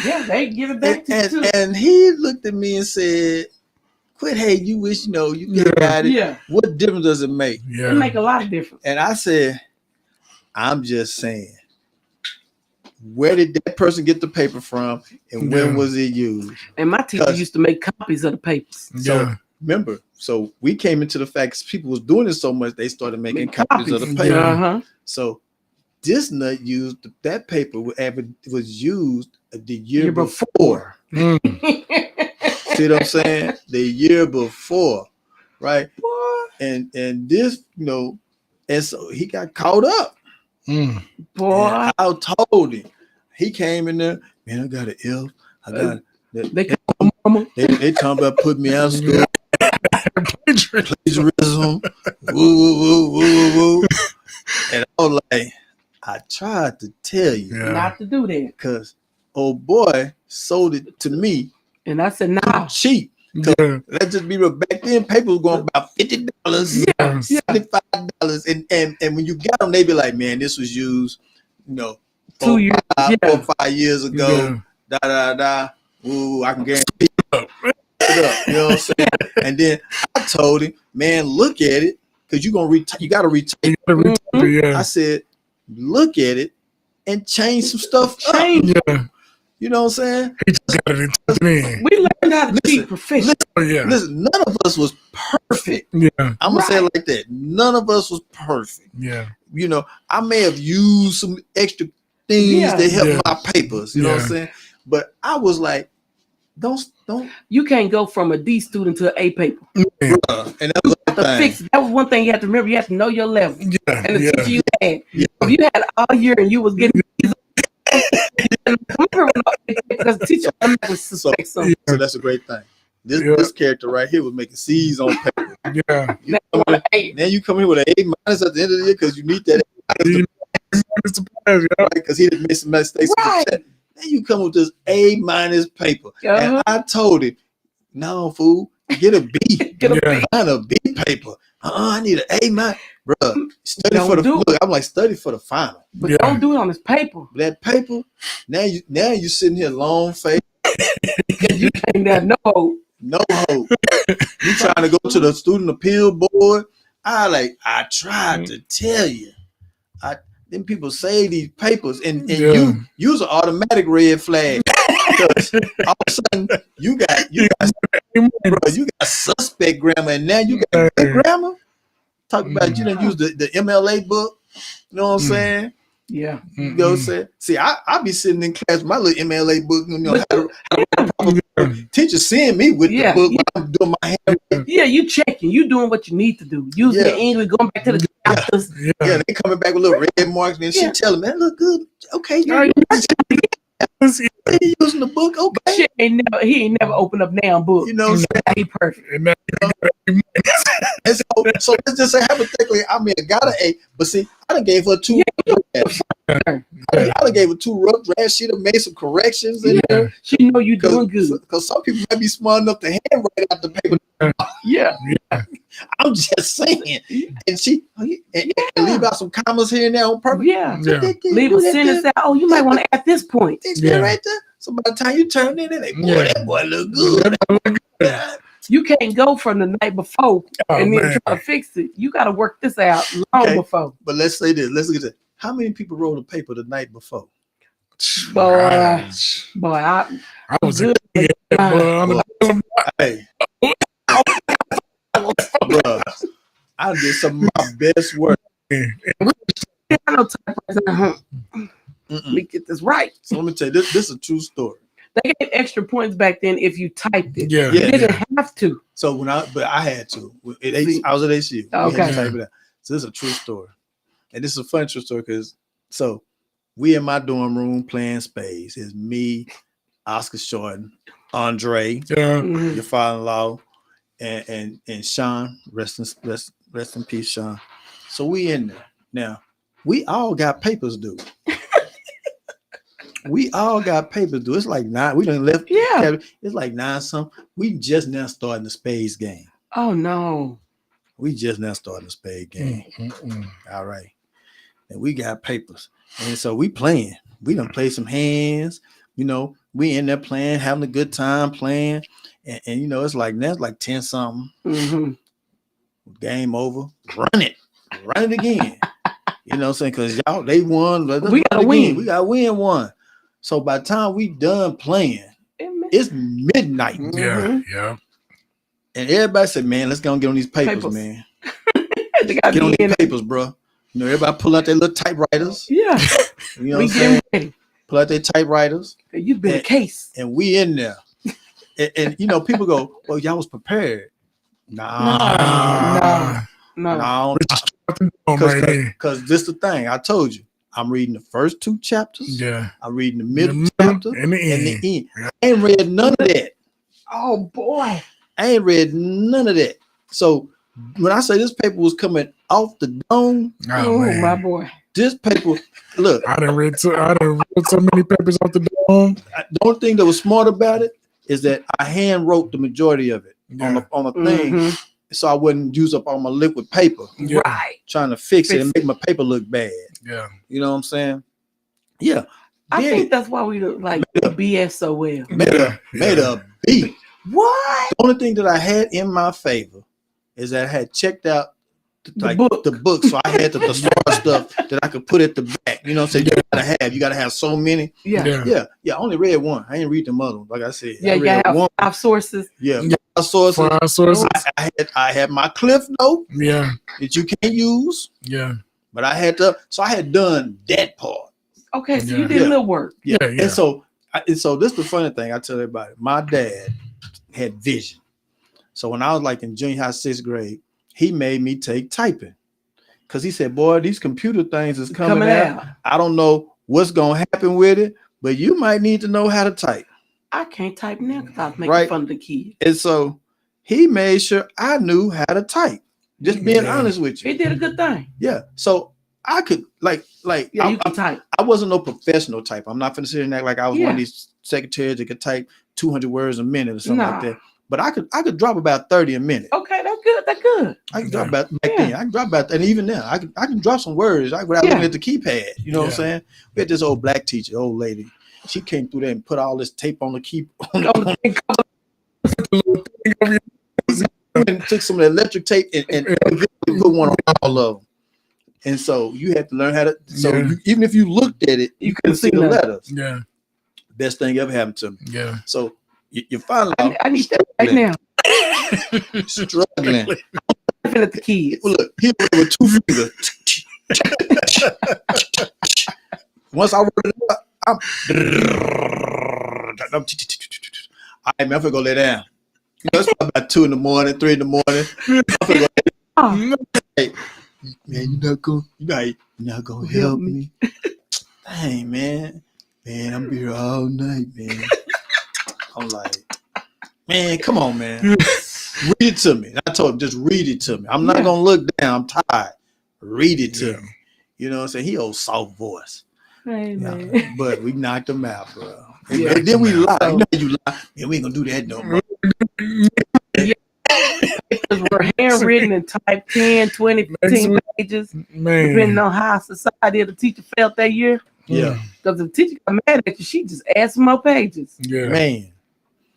Yeah, they give it back to you. And he looked at me and said, quit, hey, you wish you got it. Yeah. What difference does it make? Yeah. It make a lot of difference. And I said, I'm just saying, where did that person get the paper from and when was it used? And my teacher used to make copies of the papers. So remember, so we came into the fact people was doing it so much they started making copies of the paper. So this nut used that paper was used the year before. See what I'm saying? The year before, right? And this, and so he got caught up. Boy, and I told him. He came in there, man, I got an F. I got they talking about putting me out of school. Plagiarism. Woo. And I was like, I tried to tell you not to do that. Because old boy sold it to me. And I said, nah. Cheap. Let's just be real. Back then, paper was going about $50, $75. And when you got them, they be like, man, this was used, 4 or 5 years ago. Ooh, I can guarantee it. You know what I'm saying? And then I told him, man, look at it. Because you got to retake. I said, look at it and change some stuff up. You know what I'm saying? He just got it in. We learned how to be proficient. Listen, none of us was perfect. Yeah. I'm going to say it like that. None of us was perfect. Yeah. I may have used some extra things to help my papers. You know what I'm saying? But I was like, don't. You can't go from a D student to an A paper. And that was that was one thing you have to remember. You have to know your level. Yeah. And the teacher you had. If you had all year and you was getting because the teacher suspects something. So that's a great thing. This character right here was making C's on paper. Yeah. Now you come here with an A minus at the end of the year because you need that because he didn't make some mistakes. Then you come with this A minus paper. And I told him, no, fool, get a B. Find a B paper. I need an A minus. Bruh, study for the look. I'm like, study for the final. But don't do it on this paper. That paper, now you sitting here long face. You can't have no hope. No hope. You trying to go to the student appeal board. I tried to tell you. Then people save these papers, and you use an automatic red flag. Because all of a sudden you got suspect grammar, and now you got good grammar. Talk about you didn't use the MLA book. You know what I'm saying? Yeah. You know what I'm saying? See, I be sitting in class with my little MLA book, you know, how to teacher seeing me with the book when I'm doing my hand. Yeah, you checking, you doing what you need to do. Using the English, going back to the chapters. Yeah, they coming back with little red marks, and she telling me, that look good. Okay, he using the book. Okay. He ain't never opened up damn book. You know what I'm saying? He perfect. And so let's just say hypothetically, I mean, I got an A, but see, I done gave her 2 rough drafts. I done gave her 2 rough drafts. She done made some corrections in there. She know you doing good. Because some people might be smart enough to handwrite out the paper. Yeah. I'm just saying. And she and leave out some commas here and there on purpose. Leave a sentence out. Oh, you might want to add this point. Right there. So by the time you turn in, they that boy look good. You can't go from the night before and then try to fix it. You got to work this out long before. But let's say this. Let's look at this. How many people wrote a paper the night before? Boy, I was good. Hey, bro, I did some of my best work. Let me get this right. So let me tell you, this is a true story. They gave extra points back then if you typed it. Yeah. You didn't have to. So I had to. I was at HU. Okay. So this is a true story. And this is a fun true story because we in my dorm room playing spades. It's me, Oscar Shorten, Andre, your father-in-law, and Sean. Rest in peace, Sean. So we in there. Now, we all got papers due. It's like 9. We done left. Yeah. It's like 9 something. We just now starting the spades game. Oh no. We just now starting the spade game. All right. And we got papers. And so we playing. We done play some hands. You know, we in there playing, having a good time playing. And you know, it's like that's like 10 something. Game over. Run it again. You know what I'm saying? Because y'all, they won. We got to win. We got to win one. So by the time we done playing, it's midnight. Yeah. And everybody said, man, let's go and get on these papers. Man. Get on these papers, bro. You know, everybody pull out their little typewriters. Yeah. You know what I'm saying? Ready. Pull out their typewriters. You've been a case. And we in there. and you know, people go, well, y'all was prepared. Nah. Because this the thing. I told you. I'm reading the first 2 chapters. Yeah. I'm reading the middle chapter and the end. I ain't read none of that. Oh boy. I ain't read none of that. So when I say this paper was coming off the dome, my boy. This paper, look. I done read so many papers off the dome. The only thing that was smart about it is that I hand wrote the majority of it on a thing. So I wouldn't use up all my liquid paper. Right. Trying to fix it and make my paper look bad. Yeah. You know what I'm saying? Yeah. I think that's why we look like BS so well. Made a beat. What? The only thing that I had in my favor is that I had checked out the book. So I had the smart stuff that I could put at the back. You know what I'm saying? You gotta have so many. Yeah. I only read one. I ain't read them other ones. Like I said. Yeah, you gotta have 5 sources. Yeah. 5 sources. I had my cliff note. Yeah. That you can't use. Yeah. But I had done that part. Okay, so you did a little work. Yeah. And so this is the funny thing I tell everybody. My dad had vision. So when I was like in junior high, 6th grade, he made me take typing. Because he said, boy, these computer things is coming out. I don't know what's going to happen with it, but you might need to know how to type. I can't type now because I was making fun of the kid. And so he made sure I knew how to type. Just being honest with you. He did a good thing. Yeah. So I could you can type. I wasn't no professional type. I'm not finna sit and act like I was one of these secretaries that could type 200 words a minute or something like that. But I could drop about 30 a minute. Okay, that's good. That's good. I can drop about back then. I can drop about, and even now, I can drop some words without looking at the keypad. You know what I'm saying? We had this old black teacher, old lady. She came through there and put all this tape on the key. And took some of the electric tape and put one on all of them. And so you have to learn how to. So even if you looked at it, you couldn't see the letters. Yeah. Best thing ever happened to me. Yeah. So you find out. I need that right now. Struggling. At the kids. Look, he with 2 fingers. Once I wrote it up, all right, man, I'm gonna go lay down. You know, it's about 2 in the morning, 3 in the morning. I'm go, hey, man, you're not gonna help me. Dang, man, I'm here all night, man. I'm like, man, come on, man. Read it to me. And I told him, just read it to me. I'm not gonna look down. I'm tired. Read it to me. You know what I'm saying? He old soft voice. Hey, man. But we knocked him out, bro. And then we lie. You know you lie. Man, we ain't gonna do that no more. Papers were handwritten and typed 10, 20, 15 pages. Man. Depending on how society of the teacher felt that year. Yeah. Because if the teacher got mad at you, she just asked for more pages. Yeah. Man.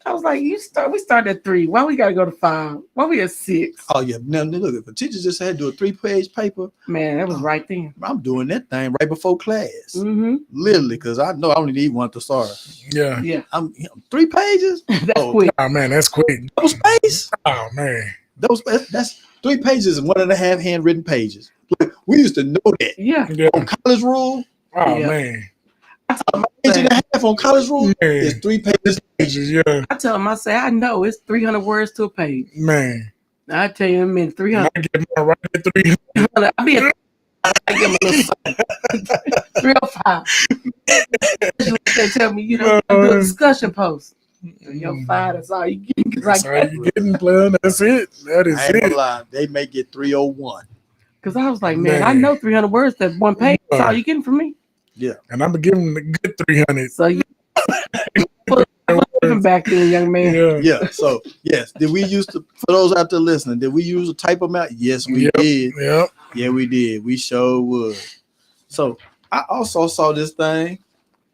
I was like, we started at 3. Why we gotta go to 5? Why we at 6? Oh yeah. Now look, if a teacher just had to do a 3-page paper, man, that was right then. I'm doing that thing right before class. Mm-hmm. Literally, because I know I only need one to start. Yeah. Yeah. I'm 3 pages. That's quick. Oh man, that's quick. Double space. Oh man. That's 3 pages and 1.5 handwritten pages. Look, we used to know that. Yeah. On college rule. Oh man. Page and a half on college rule is 3 pages. Yeah. I tell them, I say, I know it's 300 words to a page. Man. I tell you, in a minute, 300. I get mine right at 300. I be at I give them a little 305. They tell me, do a discussion post. Your 5, that's all you get. That's all you getting, player. That's it. That is it. Lie. They may get 301. Because I was like, man, I know 300 words. That one page. That's all you getting from me. Yeah. And I'm going to give them the good 300. So you back then, young man. Yeah. So, yes. Did we use to, for those out there listening, did we use to type them out? Yes, we did. Yep. Yeah, we did. We sure would. So, I also saw this thing.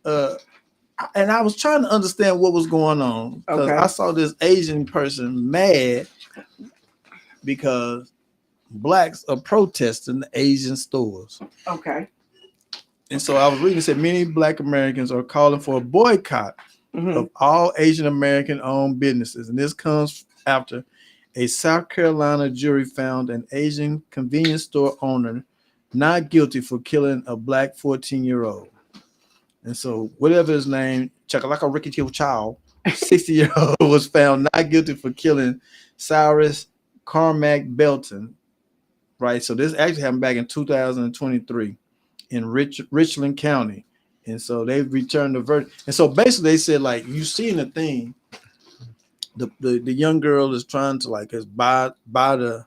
And I was trying to understand what was going on. Because I saw this Asian person mad because blacks are protesting the Asian stores. Okay. And so I was reading, it said many Black Americans are calling for a boycott of all Asian American owned businesses. And this comes after a South Carolina jury found an Asian convenience store owner not guilty for killing a black 14-year-old. And so whatever his name, Chakalaka Ricky Chow, 60-year-old, was found not guilty for killing Cyrus Carmack Belton. Right. So this actually happened back in 2023. In Richland County. And so they've returned the verdict. And so basically they said, like, you seen the thing, the young girl is trying to buy the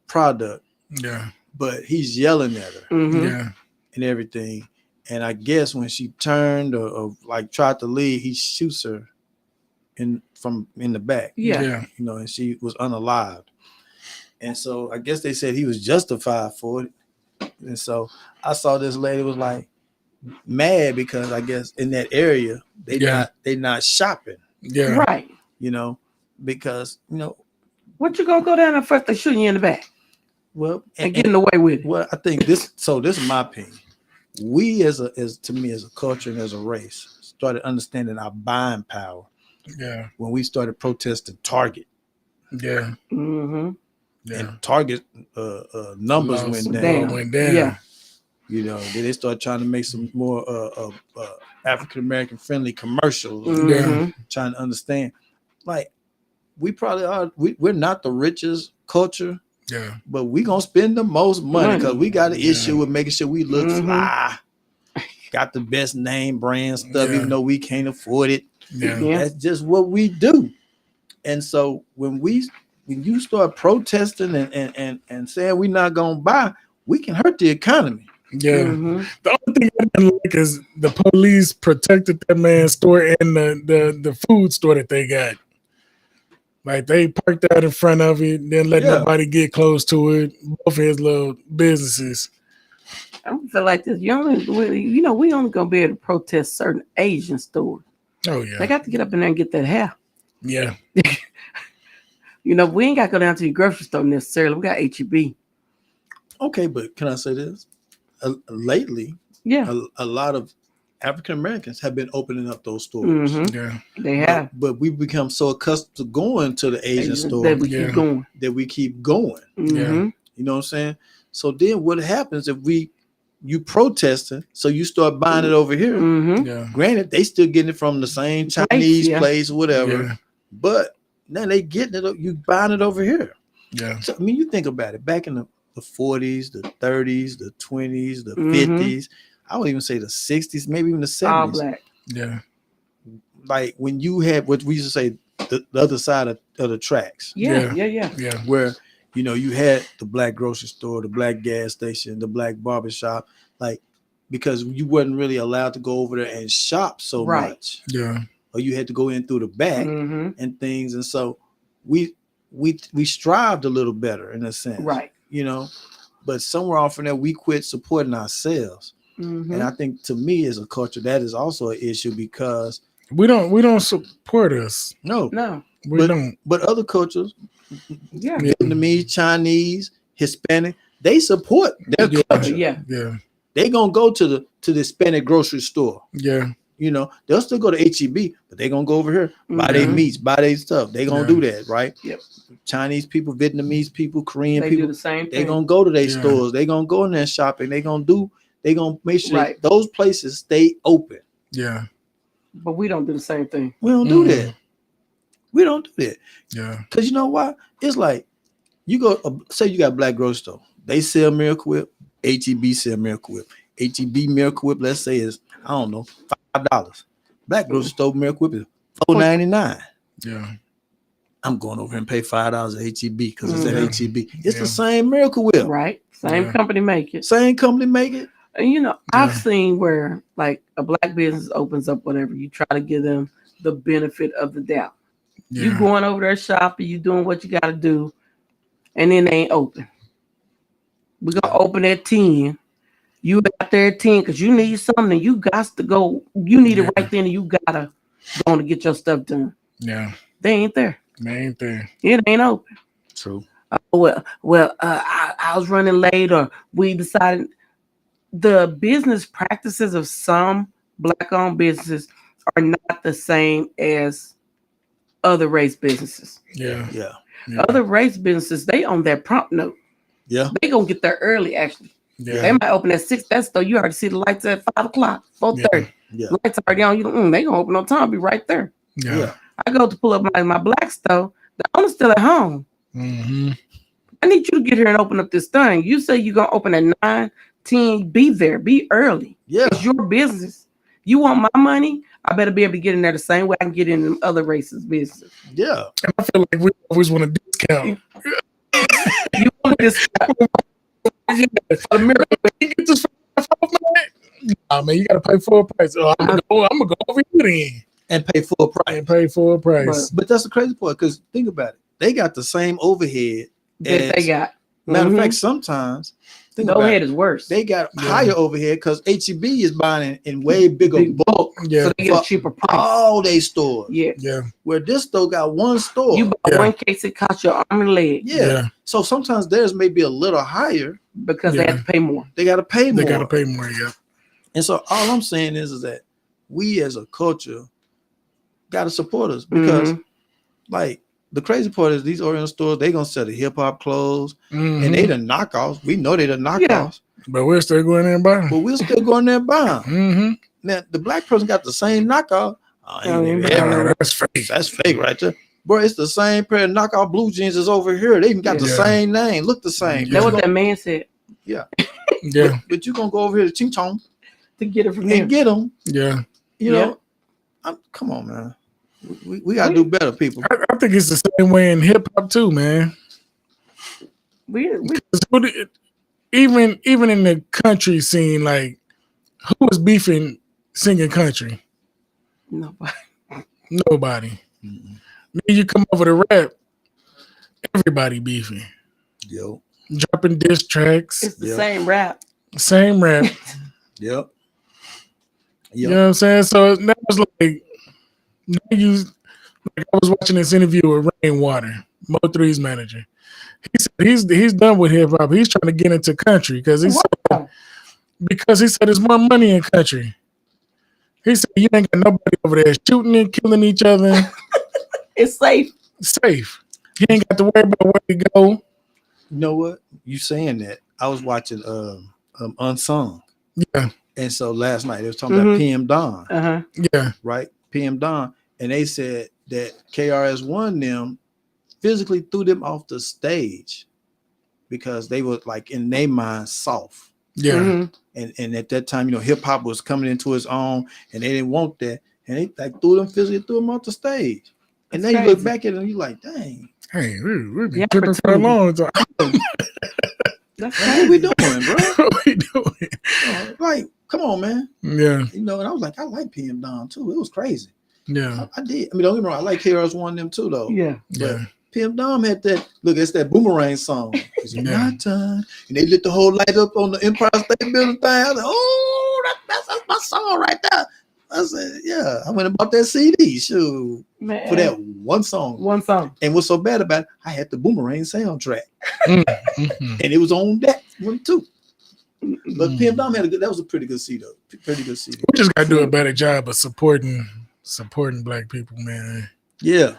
product. Yeah. But he's yelling at her. Yeah. And everything. And I guess when she turned or tried to leave, he shoots her in the back. Yeah. You know, and she was unalived. And so I guess they said he was justified for it. And so I saw this lady was like mad because I guess in that area they not shopping. Yeah. Right. You know, because what you gonna go down there first? They shooting you in the back. Well, and getting away with it. Well, I think this is my opinion. We as a culture and as a race started understanding our buying power. Yeah. When we started protesting Target. Yeah. Mm-hmm. Yeah. And Target numbers went down. Yeah. You know, then they started trying to make some more African American friendly commercials. Mm-hmm. Trying to understand, like, we probably are. We're not the richest culture. Yeah. But we gonna spend the most money because we got an issue with making sure we look fly. Got the best name brand stuff, even though we can't afford it. Yeah. That's just what we do. And so when you start protesting and saying we're not gonna buy, we can hurt the economy. Yeah. Mm-hmm. The only thing I didn't like is the police protected that man's store and the food store that they got. Like they parked out in front of it, didn't let nobody get close to it. Both of his little businesses. I don't feel like this. We only gonna be able to protest certain Asian stores. Oh yeah. They got to get up in there and get that hair. Yeah. We ain't got to go down to the grocery store necessarily. We got H-E-B. Okay, but can I say this? Lately, a lot of African Americans have been opening up those stores. Mm-hmm. Yeah, they have. But we've become so accustomed to going to the Asian store that we keep going. Mm-hmm. Yeah. You know what I'm saying? So then what happens if you protesting, so you start buying it over here? Mm-hmm. Yeah. Granted, they still getting it from the same Chinese place, whatever. Yeah. But now they getting it, you buying it over here. Yeah. So I mean, you think about it. Back in the 40s, the 30s, the 20s, the Mm-hmm. 50s, I would even say the 60s, maybe even the 70s. All black. Yeah. Like when you had what we used to say the other side of the tracks. Yeah. Where you had the black grocery store, the black gas station, the black barbershop, like because you wasn't really allowed to go over there and shop so much. Yeah. Or you had to go in through the back Mm-hmm. and things. And so we strived a little better in a sense. Right. But somewhere off in there, we quit supporting ourselves. Mm-hmm. And I think to me as a culture, that is also an issue because we don't support us. No. We don't. But other cultures, yeah, Vietnamese, Chinese, Hispanic, they support their culture. Yeah. They gonna go to the Hispanic grocery store. Yeah. They'll still go to HEB, but they gonna go over here, buy their meats, buy their stuff. They gonna do that, right? Yep. Chinese people, Vietnamese people, Korean they people, do the same thing. they gonna go to their stores. They gonna go in there shopping. They gonna make sure that those places stay open. Yeah. But we don't do the same thing. We don't do that. We don't do that. Yeah. Because you know why? It's like you go, say you got a black grocery store. They sell Miracle Whip. HEB sell Miracle Whip. HEB Miracle Whip, let's say, is, I don't know, $5. Black grocery store Miracle Whip is $4.99. Yeah. I'm going over and pay $5 at HEB because it's at HEB. It's the same Miracle Whip. Right. Same company make it. Same company make it. And I've seen where like a black business opens up whatever. You try to give them the benefit of the doubt. Yeah. You going over there shopping, you doing what you got to do, and then they ain't open. We're going to open at 10. You out there at 10 because you need something. You got to go. You need it right then, and you got to go on to get your stuff done. Yeah. They ain't there. It ain't open. True. I was running late, or we decided. The business practices of some black-owned businesses are not the same as other race businesses. Yeah. Other race businesses, they own that prompt note. Yeah. They gonna get there early, actually. Yeah. They might open at 6. That store, you already see the lights at 5 o'clock, 4:30. Yeah. Lights already on. They gonna open on time, be right there. Yeah. I go to pull up my black store. The owner's still at home. Mm-hmm. I need you to get here and open up this thing. You say you're gonna open at 9, 10. Be there. Be early. Yeah. It's your business. You want my money? I better be able to get in there the same way I can get in other races' business. Yeah. And I feel like we always want a discount. You want a discount? You get this man, you gotta pay full price. I'm gonna go over here then and pay full price. But that's the crazy part, because think about it. They got the same overhead that they got. Matter of fact, sometimes the overhead is worse. They got higher overhead because HEB is buying in way bigger bulk. Yeah. So they get a cheaper price. All they stores. Yeah. Where this store got one store. You buy one case, it costs your arm and leg. Yeah. So sometimes theirs may be a little higher because they have to pay more. They got to pay more. Yeah. And so all I'm saying is that we as a culture got to support us, because like the crazy part is these Oriental stores, they gonna sell the hip hop clothes and they the knockoffs. We know they the knockoffs, but we're still going there and buying. But we're still going there and buying. Now the black person got the same knockoff. That's fake. That's fake right there, bro. It's the same pair of knockoff blue jeans is over here. They even got the same name, look the same. That's what that man said. Yeah, But you gonna go over here to Ching Chong to get it from and him. get them. Yeah, you know. Come on, man. We gotta do better, people. I think it's the same way in hip hop too, man. Even in the country scene, like who is beefing singing country? Nobody. Then you come over to rap, everybody beefing. Yo, dropping diss tracks. It's the same rap. Yep. You know what I'm saying? So that was like. I was watching this interview with Rainwater, Mo3's manager. He said he's done with hip hop. He's trying to get into country because he said there's more money in country. He said you ain't got nobody over there shooting and killing each other. It's safe. Safe. He ain't got to worry about where to go. You know what? You saying that? I was watching Unsung. Yeah. And so last night they was talking about PM Dawn. Yeah. Right? PM Dawn. And they said that KRS-One them physically threw them off the stage because they were like in their mind soft. Yeah. And at that time, hip hop was coming into its own and they didn't want that. And they like threw them off the stage. And then you look back at it and you're like, dang. Hey, we've been tripping for a long time. That's what we doing, bro? What we doing? Like, come on, man. Yeah. And I was like, I like PM Dawn too. It was crazy. Yeah. I did. I mean, don't get me wrong. I like KRS-One them too, though. Yeah. But PM Dawn had that. Look, it's that Boomerang song. It's my time. And they lit the whole light up on the Empire State Building thing. I was like, oh, that's my song right there. I said, yeah. I went and bought that CD, shoot, for that one song. One song. And what's so bad about it, I had the Boomerang soundtrack. And it was on that one too. But PM Dawn that was a pretty good CD, though. Pretty good CD. We just got to do a better job of supporting Black people, man. Yeah.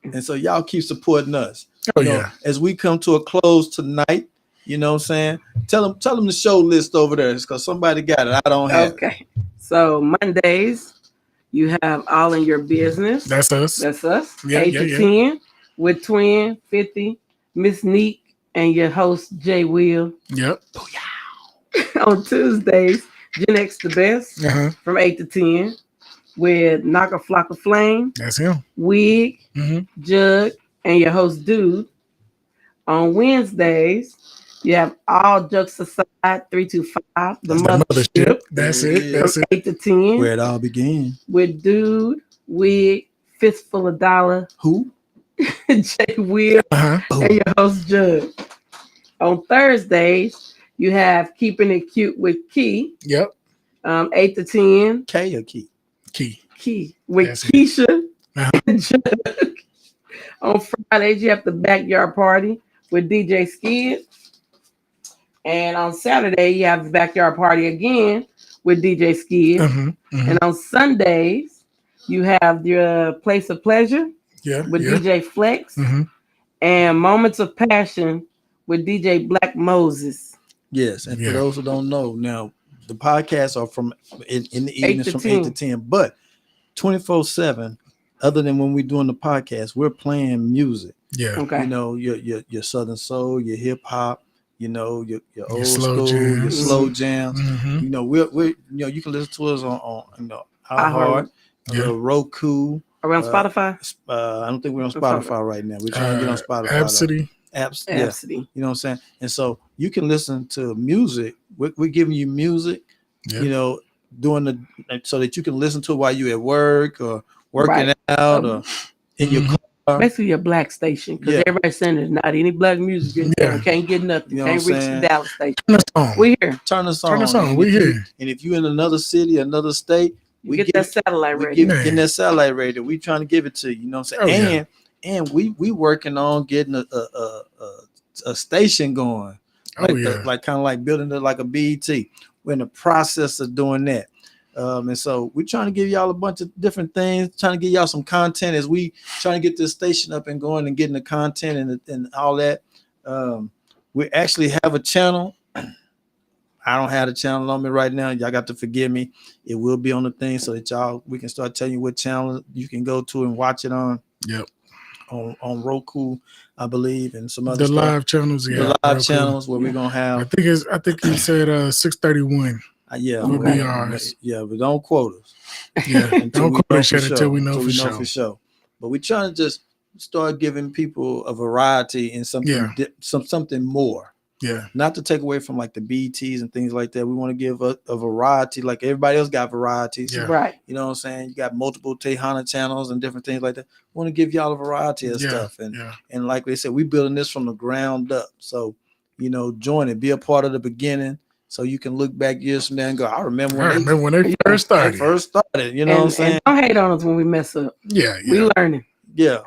And so y'all keep supporting us. Oh, yeah. As we come to a close tonight, you know what I'm saying? Tell them the show list over there because somebody got it. I don't have it. Okay. So Mondays, you have All in Your Business. That's us. That's us. Yeah, 8 to 10 with Twin, 50, Miss Neek, and your host, Jay Will. Yep. On Tuesdays, Gen X The Best from 8 to 10 with Knock a Flock of Flame. That's him. Wig, Jug, and your host, Dude. On Wednesdays, you have All Jokes Aside, 325, the Mothership. That's it. That's from it. 8 to 10. Where it all began. With Dude, Wig, Fistful of Dollar. Who? Jay Will, and your host, Jug. On Thursdays, you have Keeping It Cute with Key. Yep. 8 to 10. K or Key? Key. With That's Keisha and Jug. On Fridays, you have the Backyard Party with DJ Skid. And on Saturday, you have the Backyard Party again with DJ Skid. And on Sundays, you have your Place of Pleasure with DJ Flex. And Moments of Passion with DJ Black Moses. Yes, and for those who don't know, now the podcasts are from in the evenings from 8 to 10, but 24/7. Other than when we're doing the podcast, we're playing music. Yeah. Okay. Your Southern Soul, your hip hop, your old slow school, jams. your slow jams. We're you can listen to us on iHeart, Roku. Are we on Spotify? I don't think we're on Spotify right now. We're trying to get on Spotify. Rhapsody. Rhapsody. You know what I'm saying? And so you can listen to music. We're giving you music, doing so that you can listen to it while you're at work or working out or in your car. Basically your black station, because everybody's saying there's not any black music in there. Can't get nothing. Can't reach the Dallas station. Turn us on. We here. Turn us on. We here. And if you're in another city, another state, we get that satellite radio. Getting that satellite radio. We trying to give it to you. You know what I'm saying? And we working on getting a station going. Like kind of like building it like a BET. We're in the process of doing that. And so we're trying to give y'all a bunch of different things, trying to give y'all some content as we trying to get this station up and going and getting the content and all that. We actually have a channel. I don't have the channel on me right now. Y'all got to forgive me. It will be on the thing so that we can start telling you what channel you can go to and watch it on. Yep. On Roku, I believe, and some other live channels. Yeah, the live Roku. Channels where we're gonna have. I think he said 631. Would be ours. Yeah, but don't quote us. Yeah, don't quote us until we know for sure. But we're trying to just start giving people a variety and something, something more. Yeah, not to take away from like the BTs and things like that. We want to give a variety, like everybody else got varieties. Yeah. Right. You know what I'm saying? You got multiple Tejana channels and different things like that. We want to give y'all a variety of stuff. And like they said, we building this from the ground up. So, join it, be a part of the beginning. So you can look back years from now and go, I remember when they first started. You know what I'm saying? And don't hate on us when we mess up. Yeah. We learning. Yeah.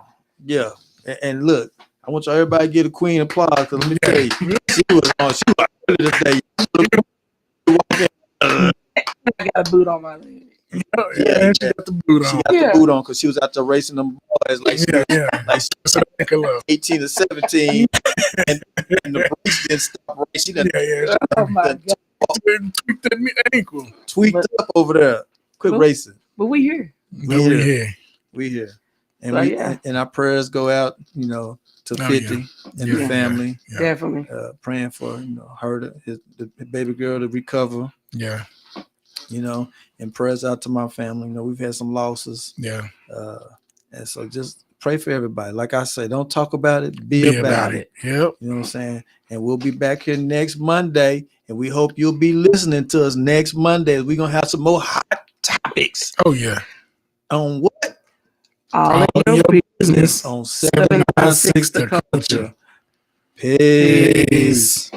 And look, I want y'all everybody to get a queen applause because let me tell you, she was early today. I got a boot on my leg. Yeah, she got the boot on. She got the boot on because she was out there racing them boys like So 18 or 17, and the race didn't stop race. She done, Oh my God. Tweaked that ankle. Tweaked up over there. Quit racing. But we here. We here. And so, and our prayers go out, you know, to 50 and the family. Definitely. Praying for, you know, her, the baby girl to recover. Yeah. You know, and prayers out to my family. You know, we've had some losses. Yeah. And so just pray for everybody. Like I say, don't talk about it, be about it. Yep. You know what I'm saying? And we'll be back here next Monday. And we hope you'll be listening to us next Monday. We're going to have some more hot topics. Oh, yeah. On what? All in your business. On 796 The Culture. Peace.